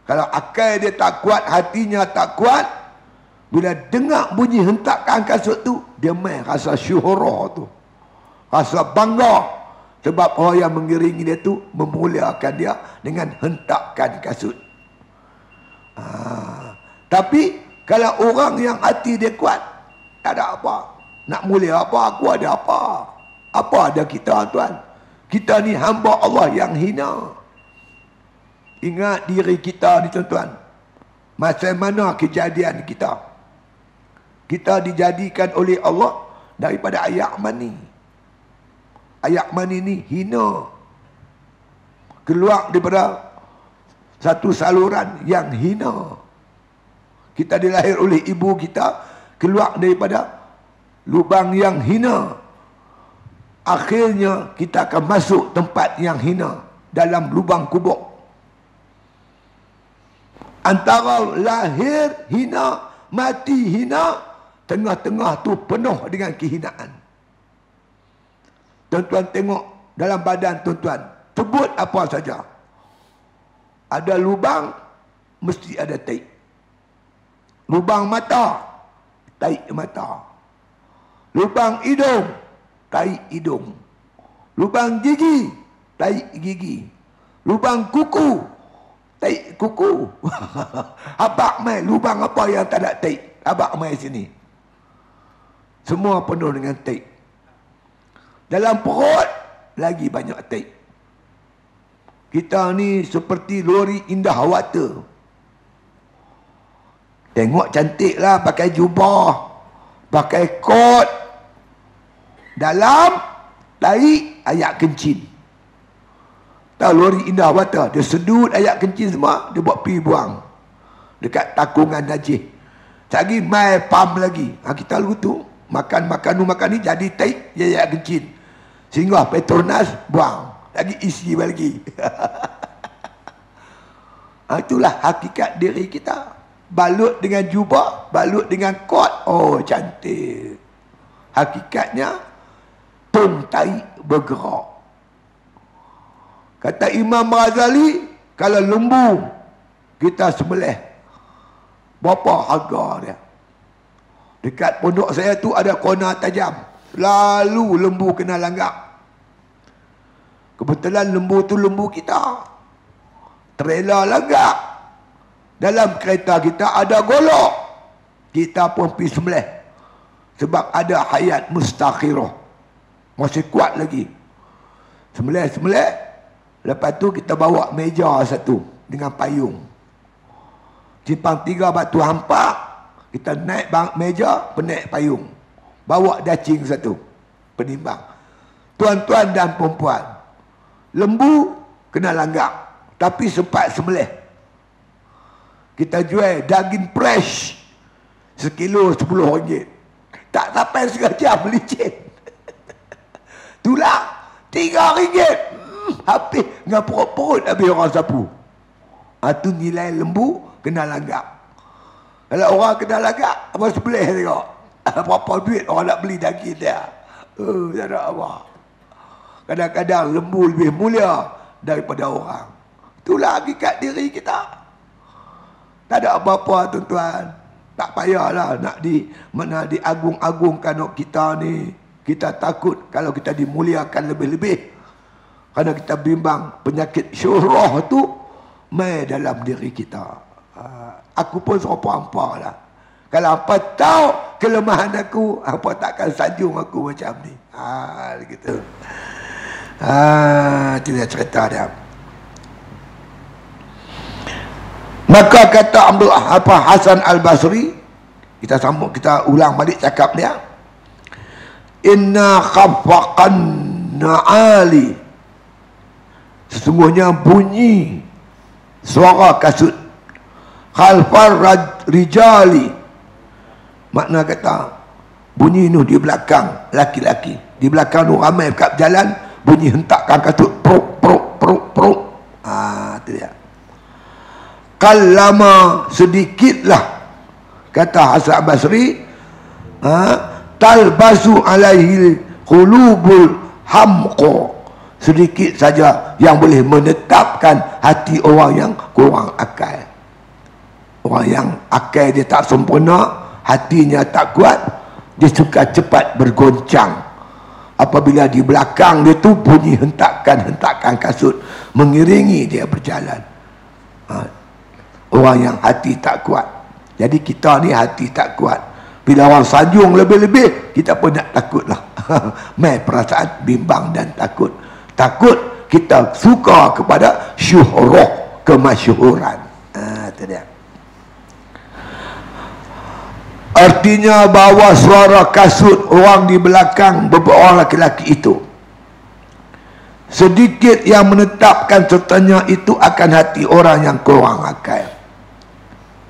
Kalau akal dia tak kuat, hatinya tak kuat, bila dengar bunyi hentakan kasut tu, dia main rasa syuhurah tu. Rasa bangga. Sebab orang yang mengiringi dia tu memuliakan dia dengan hentakan kasut. Tapi kalau orang yang hati dia kuat, tak ada apa. Nak mulia apa, aku ada apa. Apa ada kita tuan? Kita ni hamba Allah yang hina. Ingat diri kita ni tuan-tuan. Macam mana kejadian kita? Kita dijadikan oleh Allah daripada ayak mani. Ayak mani ni hina. Keluar daripada satu saluran yang hina. Kita dilahir oleh ibu kita, keluar daripada lubang yang hina. Akhirnya kita akan masuk tempat yang hina, dalam lubang kubur. Antara lahir hina, mati hina, tengah-tengah tu penuh dengan kehinaan. Tuan-tuan tengok dalam badan tuan-tuan, sebut apa saja. Ada lubang, mesti ada taik. Lubang mata, taik mata. Lubang hidung, taik hidung. Lubang gigi, taik gigi. Lubang kuku, taik kuku. Abak mai lubang apa yang tak ada taik? Abak mai sini. Semua penuh dengan taik. Dalam perut lagi banyak taik. Kita ni seperti lori indah water. Tengok cantiklah pakai jubah, pakai kot. Dalam taik ayak kencing. Tahu lori indah water, dia sedut ayak kencing semua, dia buat pergi buang. dekat takungan najis. Lagi mai pam lagi. Kita lalu tu makan ni jadi taik ya kencing. Sehingga Petronas buang. Lagi isi lagi. Itulah hakikat diri kita. Balut dengan jubah, balut dengan kot. Oh, cantik. Hakikatnya tong taik bergerak. Kata Imam Ghazali, kalau lembu kita sembelih, berapa harga dia? Dekat pondok saya tu ada kona tajam. Lalu lembu kena langgak. Kebetulan lembu tu lembu kita. Trailer langgak. Dalam kereta kita ada golok. Kita pun pergi sembelih. Sebab ada hayat mustakhirah. Masih kuat lagi. Sembelih. Lepas tu kita bawa meja satu dengan payung. Simpang 3 batu hampak. Kita naik meja, penaik payung. Bawa dacing satu. Penimbang. Tuan-tuan dan perempuan. Lembu kena langgak. Tapi sempat sembelih. Kita jual daging fresh. Sekilo RM10. Tak sampai setengah jam licin. Tulang RM3. Habis dengan perut-perut habis orang sapu. Itu nilai lembu kena langgak. Kalau orang kena langgak, apa sembelih tengok. Berapa duit orang nak beli daging dia. Tak ada apa. Kadang-kadang lembu lebih mulia daripada orang. Itulah hakikat diri kita. Tak ada apa-apa tuan-tuan. Tak payahlah nak diagung-agungkan kita ni. Kita takut kalau kita dimuliakan lebih-lebih. Kerana kita bimbang penyakit syuhrah tu mai dalam diri kita. Aku pun serupa-hampa lah. Kalau apa tahu kelemahan aku, apa takkan sanjung aku macam ni. Gitu. Itu dia cerita dia. Maka kata Hasan Al-Basri, kita sambung, kita ulang balik cakap dia. Inna khafaqan na'ali, sesungguhnya bunyi suara kasut khalfar rijali, makna kata bunyi nu di belakang laki-laki, di belakang tu ramai kat jalan, bunyi hentakkan kasut pruk pruk pruk pruk. Itu dia. Kallama, sedikitlah, kata Hasan Basri, talbasu alaihi qulubul hamqa, sedikit saja yang boleh menetapkan hati orang yang kurang akal. Orang yang akal dia tak sempurna, hatinya tak kuat, dia suka cepat bergoncang. Apabila di belakang dia tu bunyi hentakan kasut mengiringi dia berjalan. Orang yang hati tak kuat. Jadi kita ni hati tak kuat. Bila orang sanjung lebih-lebih, kita pun nak takutlah. Mai perasaan bimbang dan takut. Takut kita suka kepada syuhrah, kemasyhuran. Itu dia. Artinya bahawa suara kasut orang di belakang beberapa orang laki-laki itu, sedikit yang menetapkan sertanya itu akan hati orang yang kurang akal.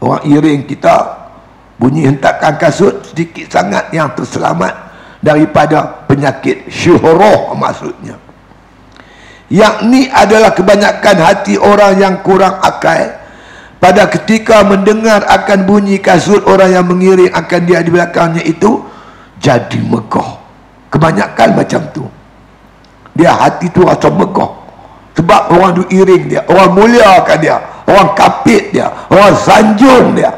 Orang iring kita, bunyi hentakan kasut, sedikit sangat yang terselamat daripada penyakit syuhrah maksudnya. Yakni adalah kebanyakan hati orang yang kurang akal pada ketika mendengar akan bunyi kasut orang yang mengiring akan dia di belakangnya itu, jadi megah. Kebanyakan macam tu. Dia hati tu rasa megah. Sebab orang tu iring dia, orang muliakan dia, orang kapit dia, orang sanjung dia.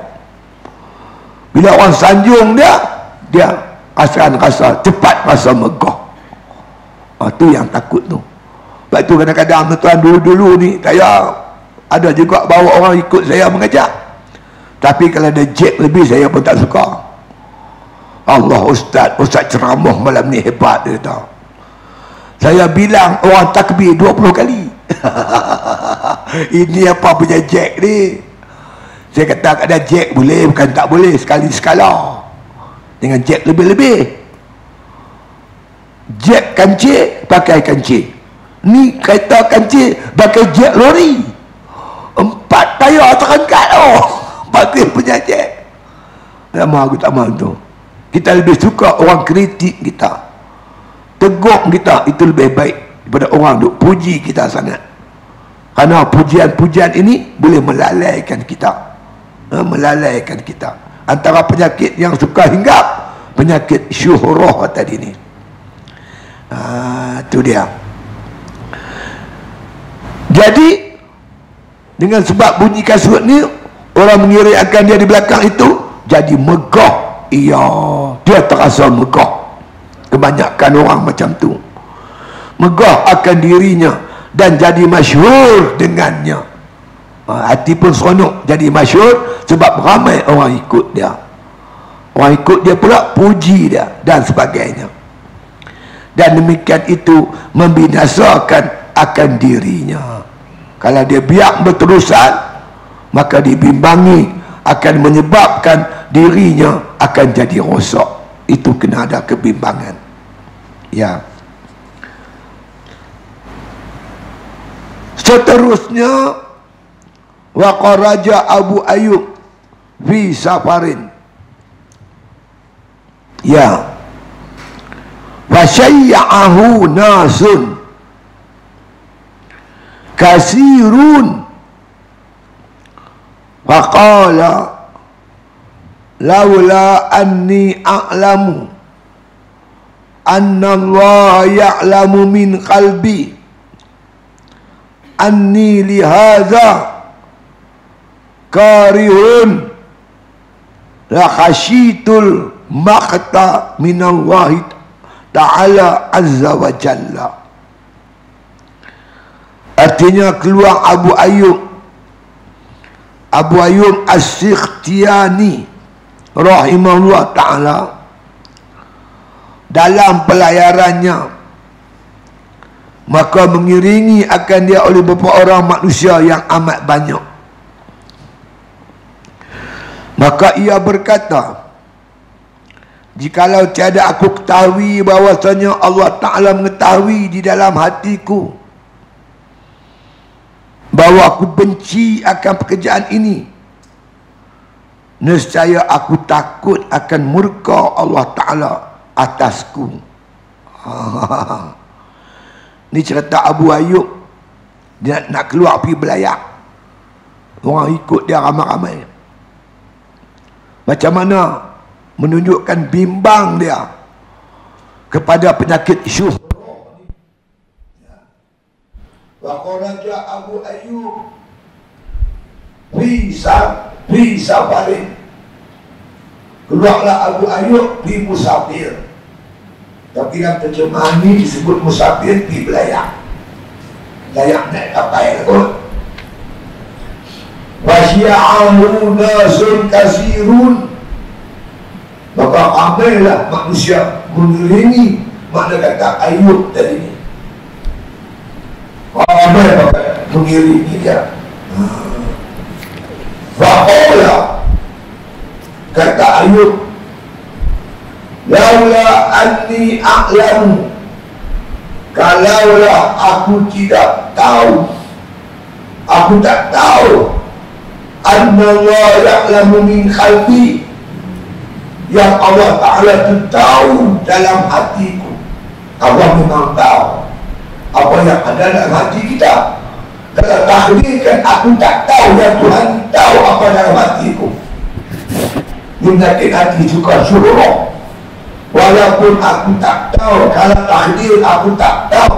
Bila orang sanjung dia, dia rasa cepat rasa megah. Itu yang takut tu. Sebab tu kadang-kadang tuan dulu-dulu ni saya ada juga bawa orang ikut saya mengajar. Tapi kalau ada jack lebih saya pun tak suka. Allah Ustaz ceramah malam ni hebat dia tahu. Saya bilang orang takbir 20 kali. Ini apa punya jack ni? Saya kata ada jack boleh, bukan tak boleh, sekali sekala. Dengan jack lebih-lebih. Jack kancik, pakai kancik. Ni kereta kancik, pakai jack lori. 4 tayar terangkat. aku tak mahu tu. Kita lebih suka orang kritik kita, tegur kita, itu lebih baik daripada orang duk puji kita sangat. Kerana pujian-pujian ini boleh melalaikan kita, melalaikan kita. Antara penyakit yang suka hinggap, penyakit syuhrah tadi ni. Itu dia. Jadi dengan sebab bunyi kasut ni, orang mengira akan dia di belakang itu jadi megah. Iya, dia terasa megah. Kebanyakan orang macam tu, megah akan dirinya dan jadi masyhur dengannya. Hati pun seronok jadi masyhur sebab ramai orang ikut dia. Orang ikut dia pula puji dia dan sebagainya. Dan demikian itu membinasakan akan dirinya. Kalau dia biak berterusan, maka dibimbangi akan menyebabkan dirinya akan jadi rosak. Itu kena ada kebimbangan. Ya. Seterusnya, waqaraja Abu Ayyub fi safarin. Ya. Fasyayya'ahu nasun kasirun faqala laula anni a'lamu anna Allah ya'lamu min qalbi anni lihadza karihun la khasyitul maqta minallahi ta'ala azza wa jalla. Artinya keluar Abu Ayyub As-Sikhtiyani rahimahullah ta'ala dalam pelayarannya, maka mengiringi akan dia oleh beberapa orang manusia yang amat banyak. Maka ia berkata, jikalau tiada aku ketahui bahawasanya Allah Ta'ala mengetahui di dalam hatiku bahawa aku benci akan pekerjaan ini, nescaya aku takut akan murka Allah Ta'ala atasku. Ini cerita Abu Ayyub. Dia nak keluar pergi belayar, orang ikut dia ramai-ramai. Macam mana menunjukkan bimbang dia kepada penyakit syuhrah. Wa qaraja Abu Ayyub fi safarin. Keluarlah Abu Ayyub di musafir. Tapi dalam terjemahan ini disebut musafir di belayar. Layak naik kapal kot. Wa syi'ahu nasun kasirun. Maka ramailah manusia mengiringi makna kata Ayub tadi ni. Ramai mengiringi dia. Faqala, kata Ayub, laula anni a'lamu, kalaulah aku tidak tahu, aku tak tahu, anna Allah ya'lamu min khalqi, yang Allah Ta'ala itu tahu dalam hatiku. Allah memang tahu apa yang ada dalam hati kita. Kalau takdirkan aku tak tahu, yang Tuhan tahu apa dalam hatiku. Penyakit hati juga syuhrah. Walaupun aku tak tahu, kalau takdir aku tak tahu,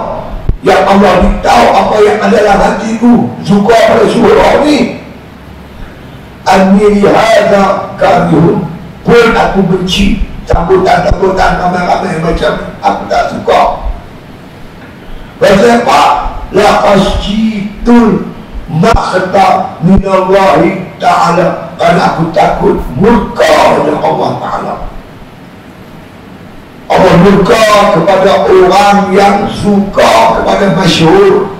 yang Allah tahu apa yang ada dalam hatiku, suka pada syuhrah ni. Anni hadza karihun, pun aku benci. Sambutan-sambutan ramai-ramai macam aku tak suka. Pasal apa? La khasyitul maqta minallahi ta'ala, kerana aku takut murka dari Allah Ta'ala. Allah murka kepada orang yang suka kepada masyhur.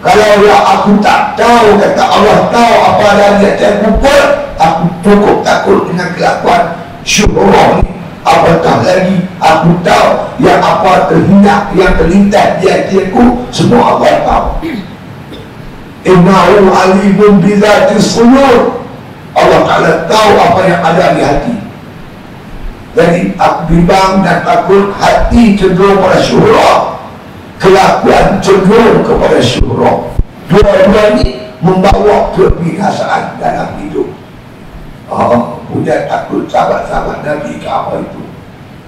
Kalau aku tak tahu, kata Allah tahu apa ada di atas kubur, aku cukup takut dengan kelakuan syuhrah ni. Apatah lagi aku tahu yang apa terhindak, yang terlintas di hatiku, semua Allah tahu. Innahu alimun bizatis sudur. Allah Ta'ala tahu apa yang ada di hati. Jadi aku bimbang dan takut hati cenderung pada syuhra, kelakuan cenderung kepada syuhra. Dua-dua ini membawa kebinasaan dalam hidup. Punya takut sahabat-sahabat Nabi ke apa itu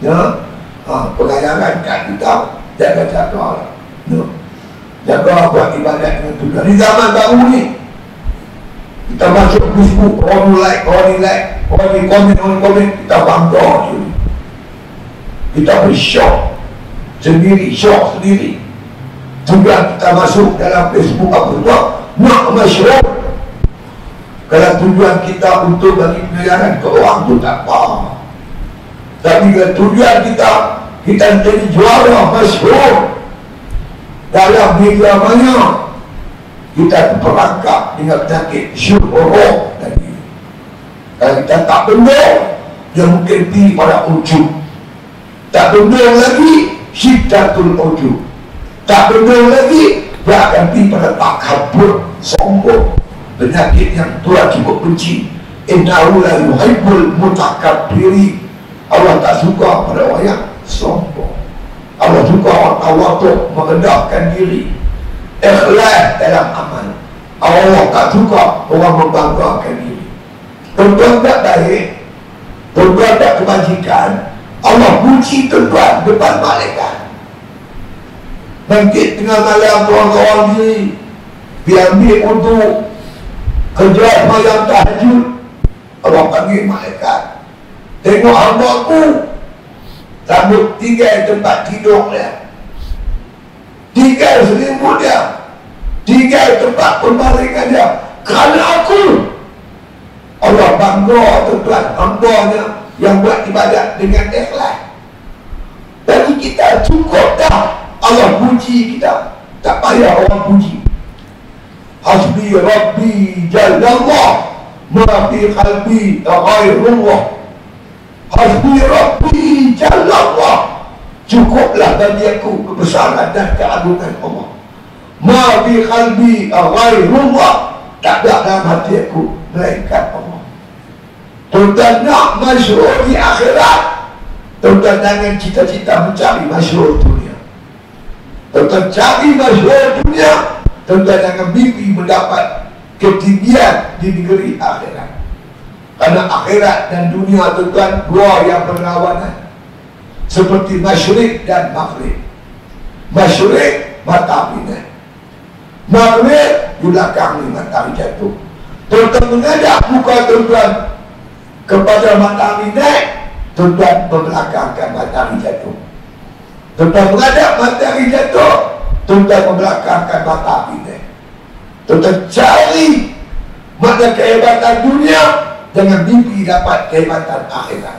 ya, pengajaran kat kita jaga-jaga ya. Jaga buat ibadat dengan Tuhan. Di zaman baru ni kita masuk Facebook, orang like, orang komen, kita bangga je. Kita bersyok sendiri. Tujuan kita masuk dalam Facebook apa tu? Nak masyhur. Kalau tujuan kita untuk bagi pengajaran ke orang tu tak apa. Tapi kalau tujuan kita jadi juara masyhur dalam media maya, kita terperangkap dengan penyakit syuhra tadi. Kalau kita tak benda, dia mungkin pergi pada ujub. Tak benda lagi, syiddatul ujub. Tak benda lagi, dia akan pergi pada takabur, sombong. Penyakit yang Tuhan cukup benci. Innahu la yuhibbul mutakabbirin. Allah tak suka pada orang yang sombong. Allah suka orang tawaduk, merendahkan diri, ikhlas dalam amal. Allah tak suka orang membanggakan diri. Tuan-tuan tak baik, tuan-tuan tak kebajikan, Allah puji tuan-tuan depan malaikat. Bangkit tengah malam orang-orang diri, diambil untuk kerja malam tahajud, Allah panggil malaikat. Tengok hamba-Ku sambut tinggal tempat tidur dia, tinggal selimut dia, tinggal tempat pembaringan dia, kerana Aku. Allah bangga tuan-tuan hamba-Nya yang buat ibadat dengan ikhlas. Bagi kita cukup dah Allah puji kita, tak payah orang puji. Hasbi Rabbi Jallallah ma fi qalbi ghairullah. Hasbi Rabbi Jallallah, cukuplah bagi aku kebesaran dan keagungan Allah. Ma fi qalbi ghairullah, tak ada dalam hati aku melainkan Allah. Tuan-tuan nak masyhur di akhirat, tuan-tuan jangan cita-cita mencari masyhur dunia. Tuan-tuan cari masyhur dunia, tuan-tuan jangan mimpi mendapat ketinggian di negeri akhirat. Karena akhirat dan dunia tuan-tuan dua yang berlawanan, seperti masyriq dan maghrib. Masyriq matahari naik, maghrib di belakang ni matahari jatuh. Tuan-tuan menghadap muka tuan-tuan kepada matahari naik, tuan-tuan membelakangkan matahari jatuh. Tuan-tuan menghadap matahari jatuh, tuan-tuan membelakangkan matahari naik. Tuan-tuan cari makna kehebatan dunia, jangan mimpi dapat kehebatan akhirat.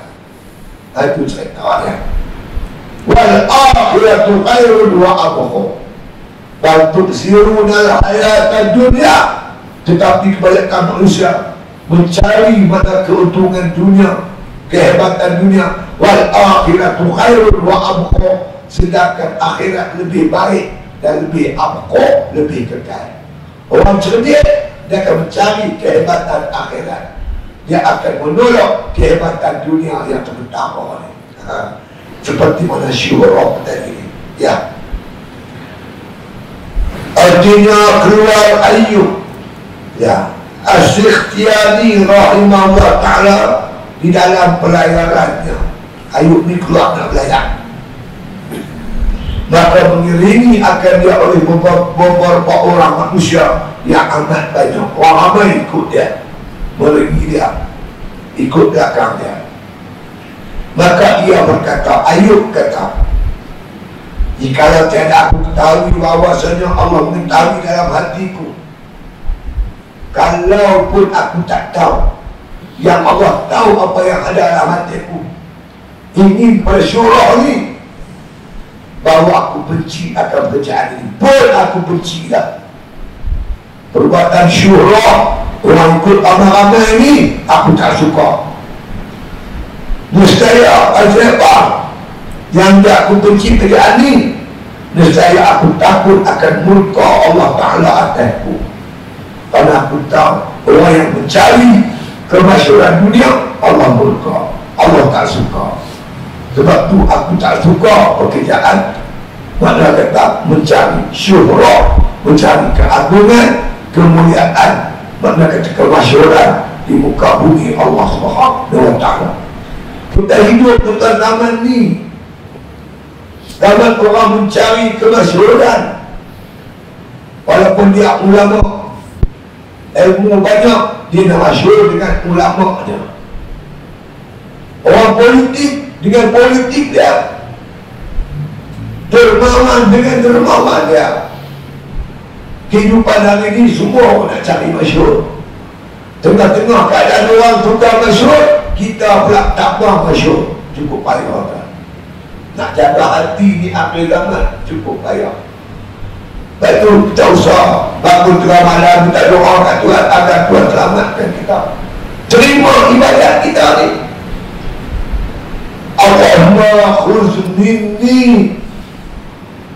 Itu cerita ya. Wal akhiratu khairun wa abqa. Bal tu'siruna al-hayata dunya. Tetapi kebanyakan manusia mencari mana keuntungan dunia, kehebatan dunia. Wal akhiratu khairun wa abqa. Sedangkan akhirat lebih baik dan lebih abqa, lebih kekal. Orang cerdik, dia akan mencari kehebatan akhirat, dia akan menolak kehebatan dunia yang terbentar ini. Seperti mana syuhra tadi ya. Artinya keluar Ayub ya, Asy-Syikhtiani rahimahullah ta'ala di dalam pelayarannya. Ayub ni keluar nak belayar, maka mengiringi akan dia oleh beberapa orang manusia yang amat banyak. Orang ramai ikut dia, meringi dia, ikut belakang dia. Maka ia berkata, Ayub kata, jikalau tiada aku ketahui bahawasanya Allah mengetahui dalam hatiku, kalaupun aku tak tahu, yang Allah tahu apa yang ada dalam hatiku, ingin bersyurah ni, bahawa aku benci akan pekerjaan ini, pun aku benci dah. Perbuatan syurah, orang ikut ramai-ramai ini, aku tak suka. Nescaya al-Faham yang tak aku benci kerjaan ini, nescaya aku takut akan murka Allah Ta'ala atasku. Karena aku tahu orang yang mencari kemasyhuran dunia Allah murka, Allah tak suka. Sebab tu aku tak suka pekerjaan mana kata mencari syuhrah, mencari keagungan, kemuliaan, mana kata kemasyhuran di muka bumi Allah Subhanahu wa taala. Kita hidup dalam zaman ni, zaman orang mencari kemasyhuran. Walaupun dia ulama, ilmu banyak, dia nak masyhur dengan ulama dia. Orang politik dengan politik dia, dermawan dengan dermawan dia. Kehidupan hari ini semua nak cari masyhur. Tengah-tengah keadaan orang tukar masyhur, kita pula tak mahu masyhur. Cukup payah kan? Nak jaga hati ni akhir zaman, cukup payah. Lepas tu kita usah bangun tengah malam, kita doa kat Tuhan agar Tuhan selamatkan kita. Terima ibadat kita ni. Allahumma khuz minni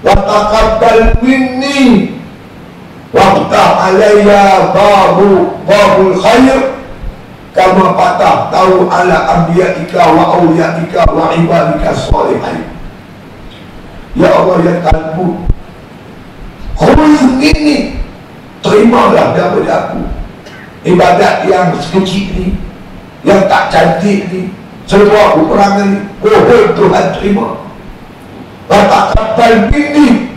wa taqabbal minni waftah alayya babul khair kama patah tahu ala anbiya'ika wa awliya'ika wa ibadika salihin. Ya Allah, ya Tuhan, khuz minni, terimalah daripada aku ibadat yang sekecil ni, yang tak cantik ni, sebuah peperangan ni. Oh Tuhan, terima. Taqabbal minni,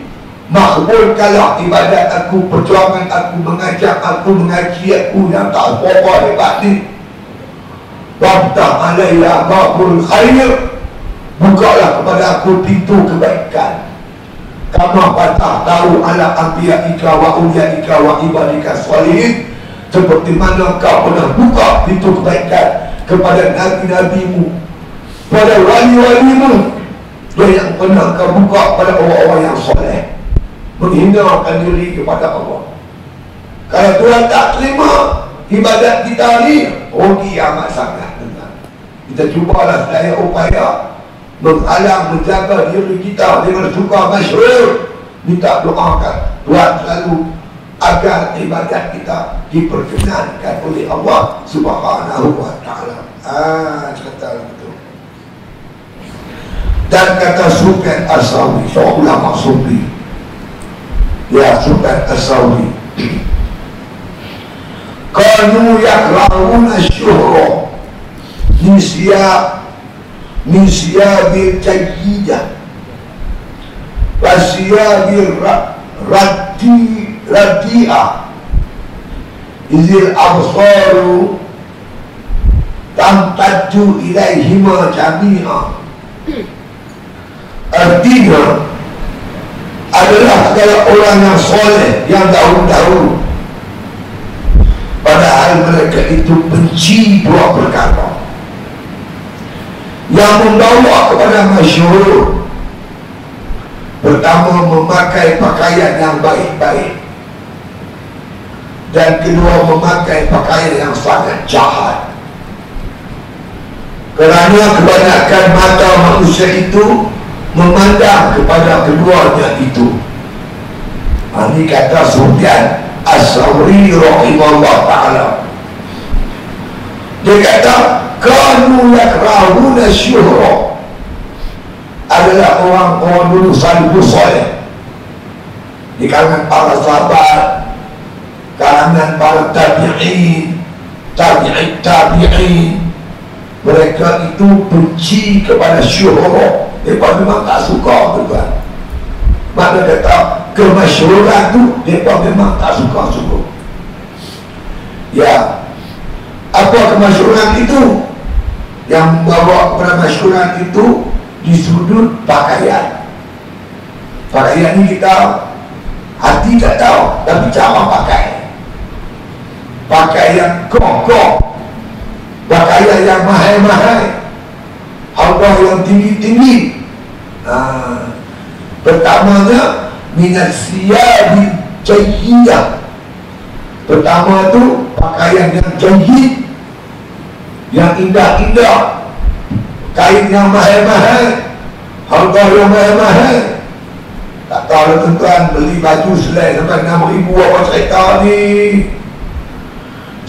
makbulkanlah ibadat aku, perjuangan aku, mengajar aku, mengaji aku yang tak apa-apa hebat ni. Waftah alayya babul khair, bukalah kepada aku pintu kebaikan. Kama patah tahu ala anbiya'ika wa awliya'ika wa ibadika salihin, seperti mana kau pernah buka pintu kebaikan kepada nabi-nabimu, pada wali-walimu, yang pernah kau buka pada orang-orang yang soleh, menghinakan diri kepada Allah. Kalau Tuhan tak terima ibadat kita ni, rugi amat sangat. Kita cubalah sedaya upaya menghalang, menjaga diri kita dengan suka masyhur. Minta doakan Tuhan selalu agar ibadat kita diperkenankan oleh Allah Subhanahu wa taala. Kata betul. Dan kata Sufyan As-Tsauri, seorang ulama Sufi, ya, Sufyan As-Tsauri, kanu yakrahuna syuhra min siyabil jayyidah wa siyabil radi'ah izil absaru tamtaddu ilaihima jami'ah. Artinya adalah segala orang yang soleh, yang dahulu-dahulu, padahal mereka itu benci dua perkara yang membawa kepada masyhur. Pertama, memakai pakaian yang baik-baik, dan kedua, memakai pakaian yang sangat jahat. Kerana kebanyakan mata manusia itu memandang kepada keduanya itu. Ini kata Sufyan As-Tsauri rahimahullah ta'ala. Dia kata kanu yakrahuna syuhra, adalah orang-orang dulu selalu soleh di kalangan para sahabat, kalangan para tabi'in, tabi'in. Mereka itu benci kepada syuhra. Mereka memang tak suka tuan. Mana kata kemasyhuran tu, mereka memang tak suka-suka. Ya, apa kemasyhuran itu? Yang membawa kepada masyhuran itu di sudut pakaian. Pakaian ni kita hati tak tahu, tapi cara pakai. Pakaian kokoh, pakaian yang mahal-mahal, harga yang tinggi-tinggi. Pertamanya minat siyabi jayyidah. Pertama tu pakaian yang jayyid, yang indah-indah, kain yang mahal-mahal, harga yang mahal-mahal. Tak tahu tuan beli baju selai sampai 6,000 apa cerita ni.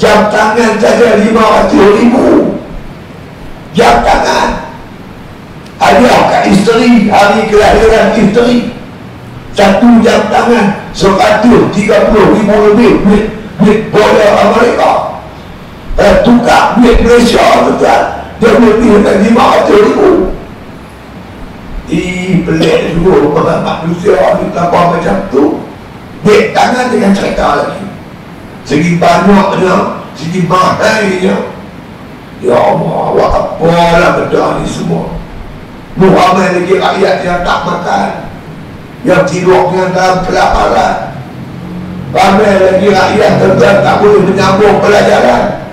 Jam tangan saja 500,000. Jam tangan. Hadiah kat isteri, hari kelahiran isteri. Satu jam tangan 130,000 lebih duit dolar Amerika. Tukar duit Malaysia tuan, dia lebih dari 500,000. Pelik juga manusia ni tanpa macam tu. Duit tangan dengan cerita lagi. Segi banyaknya, segi mahalnya. Ya Allah, buat apalah benda ni semua. Ramai lagi rakyat yang tak makan, yang tidur dengan dalam kelaparan. Ramai lagi rakyat tuan tak boleh menyambung pelajaran,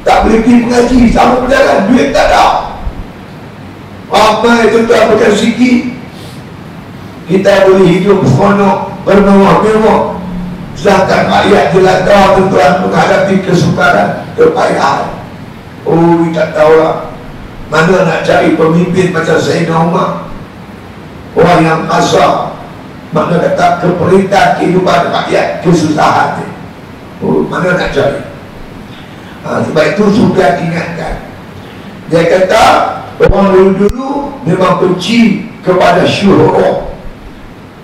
tak boleh pergi mengaji, sama pelajaran, duit tak ada. Ramai tuan bukan sikit. Kita boleh hidup seronok, bermewah-mewah, sedangkan rakyat jelata tuan menghadapi kesukaran, kepayahan. Oh, kita tahulah mana nak cari pemimpin macam Sayyidina Umar, orang yang kasar, mana kata keperitan kehidupan rakyat, kesusahan ni. Oh, mana nak cari? Sebab itu sudah ingatkan. Dia kata orang dulu memang benci kepada syuhurah.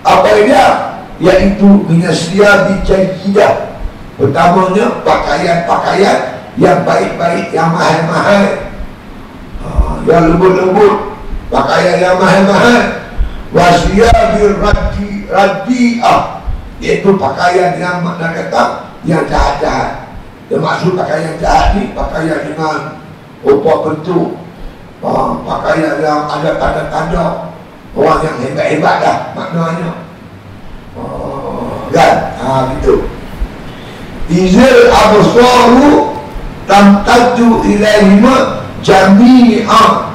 Apa dia? Iaitu minasya bijayyidah. Pertamanya pakaian-pakaian yang baik-baik, yang mahal-mahal, yang lembut-lembut, pakaian yang mahal-mahal. Wasya biradi'ah, iaitu pakaian yang makna kata yang jahat-jahat. Dia maksud pakaian jahat ni, pakaian dengan rupa bentuk, pakaian yang ada tanda-tanda orang yang hebat-hebat dah maknanya. Kan? Gitu. Izil absaru tamtaju ilaihima jami'ah.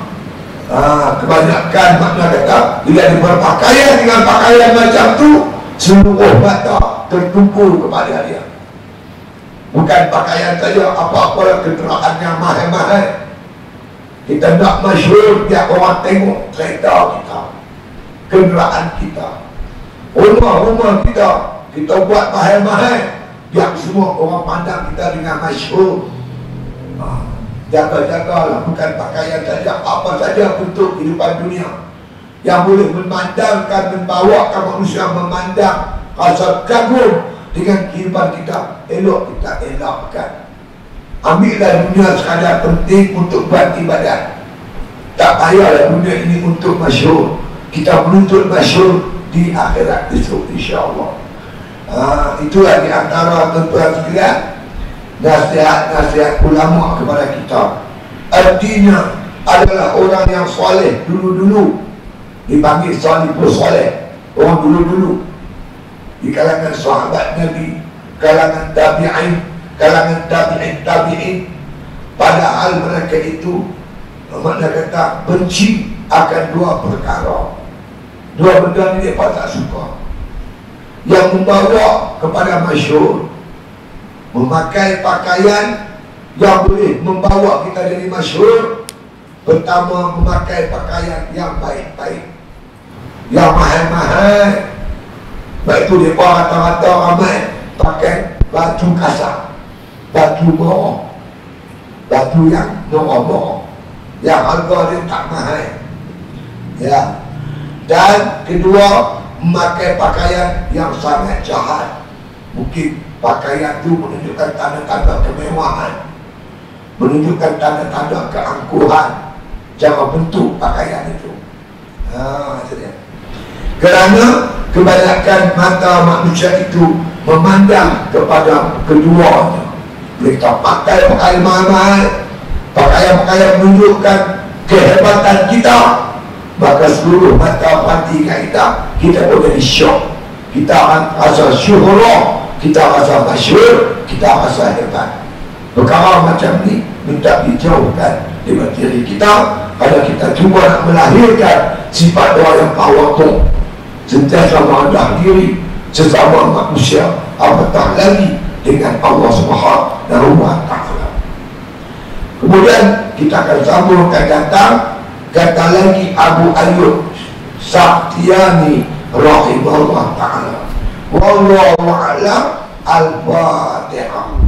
Kebanyakan makna kata bila dia berpakaian dengan pakaian macam tu, seluruh mata tertumpul kepada dia. Bukan pakaian saja, apa-apa kenderaan yang mahal-mahal. Kita nak masyhur biar orang tengok kereta kita, kenderaan kita, rumah-rumah kita. Kita buat mahal-mahal biar semua orang pandang kita dengan masyhur. Jaga-jagalah, bukan pakaian saja, apa saja bentuk kehidupan dunia yang boleh memandangkan, membawakan manusia memandang rasa kagum dengan kehidupan kita, elok kita elakkan. Ambillah dunia sekadar penting untuk buat ibadat. Tak payahlah dunia ini untuk masyhur. Kita menuntut masyhur di akhirat esok, insya-Allah. Itulah di antara tuan-tuan sekalian nasihat-nasihat ulama kepada kita. Artinya adalah orang yang soleh dulu-dulu, dipanggil salihus soleh, orang dulu-dulu di kalangan sahabat Nabi, kalangan tabi'in, kalangan tabi'in. Padahal mereka itu makna kata benci akan dua perkara. Dua benda ni mereka tak suka, yang membawa kepada masyhur. Memakai pakaian yang boleh membawa kita jadi masyhur. Pertama, memakai pakaian yang baik-baik, yang mahal-mahal. Baik itu mereka rata-rata ramai pakai baju kasar, baju bawah, baju yang bawah, yang harga dia tak mahal. Ya. Dan kedua, memakai pakaian yang sangat jahat. Mungkin pakaian itu menunjukkan tanda-tanda kemewahan, menunjukkan tanda-tanda keangkuhan, cara bentuk pakaian itu. Kerana kebanyakan mata manusia itu memandang kepada keduanya. Mereka pakai pakaian mahal, pakaian-pakaian menunjukkan kehebatan kita, maka seluruh mata hati kita pun jadi syok. Kita akan rasa syuhurah, kita rasa masyhur, kita rasa hebat. Perkara macam ni minta dijauhkan dari diri kita. Kalau kita cuba nak melahirkan sifat orang yang tawaduk, sentiasa merendah diri sesama manusia, apatah lagi dengan Allah Subhanahu wa Ta'ala. Kemudian kita akan sambungkan datang kata lagi Abu Ayyub Sakhtiyani rahimahullah ta'ala. Wallahu a'lam. Al-Fatihah.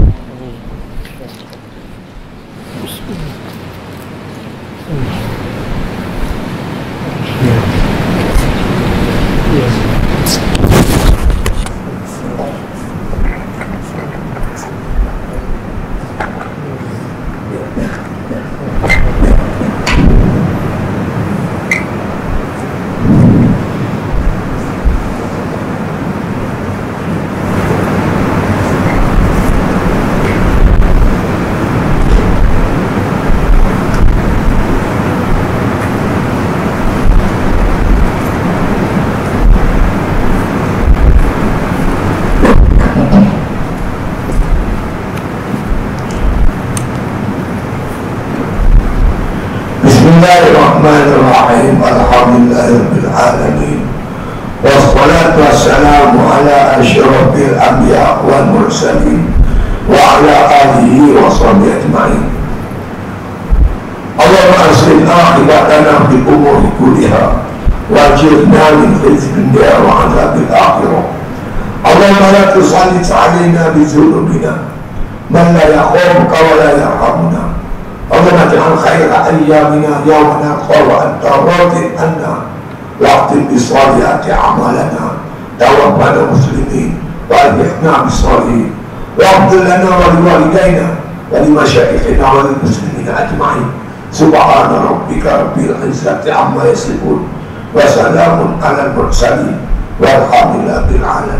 Bismillahirrahmanirrahim. Alhamdulillahirabbil alamin. Wassalatu wassalamu ala asyrafil anbiya wal mursalin wa ala alihi wa sahbihi ajma'in. Allahumma aslih aqibatana fil umuri kulliha wajirna min khizyi dunya wa adzabil akhirah. Allahumma la tusallit alaina bi dhunubina man la yakhafuka wa la yarhamuna. Allahumma ij'al khaira ayyamina yawma nalqa wa anta radin anna waqtil bisalihati amalana tawaffana muslimin wa alhiqna bisalihin waqtil lana wa liwalidayna wa limasyayikhina wa lilmuslimina ajma'in. Subhana rabbika rabbil izzati amma yasifun wa salamun alal mursalin walhamdulillahi rabbil alamin.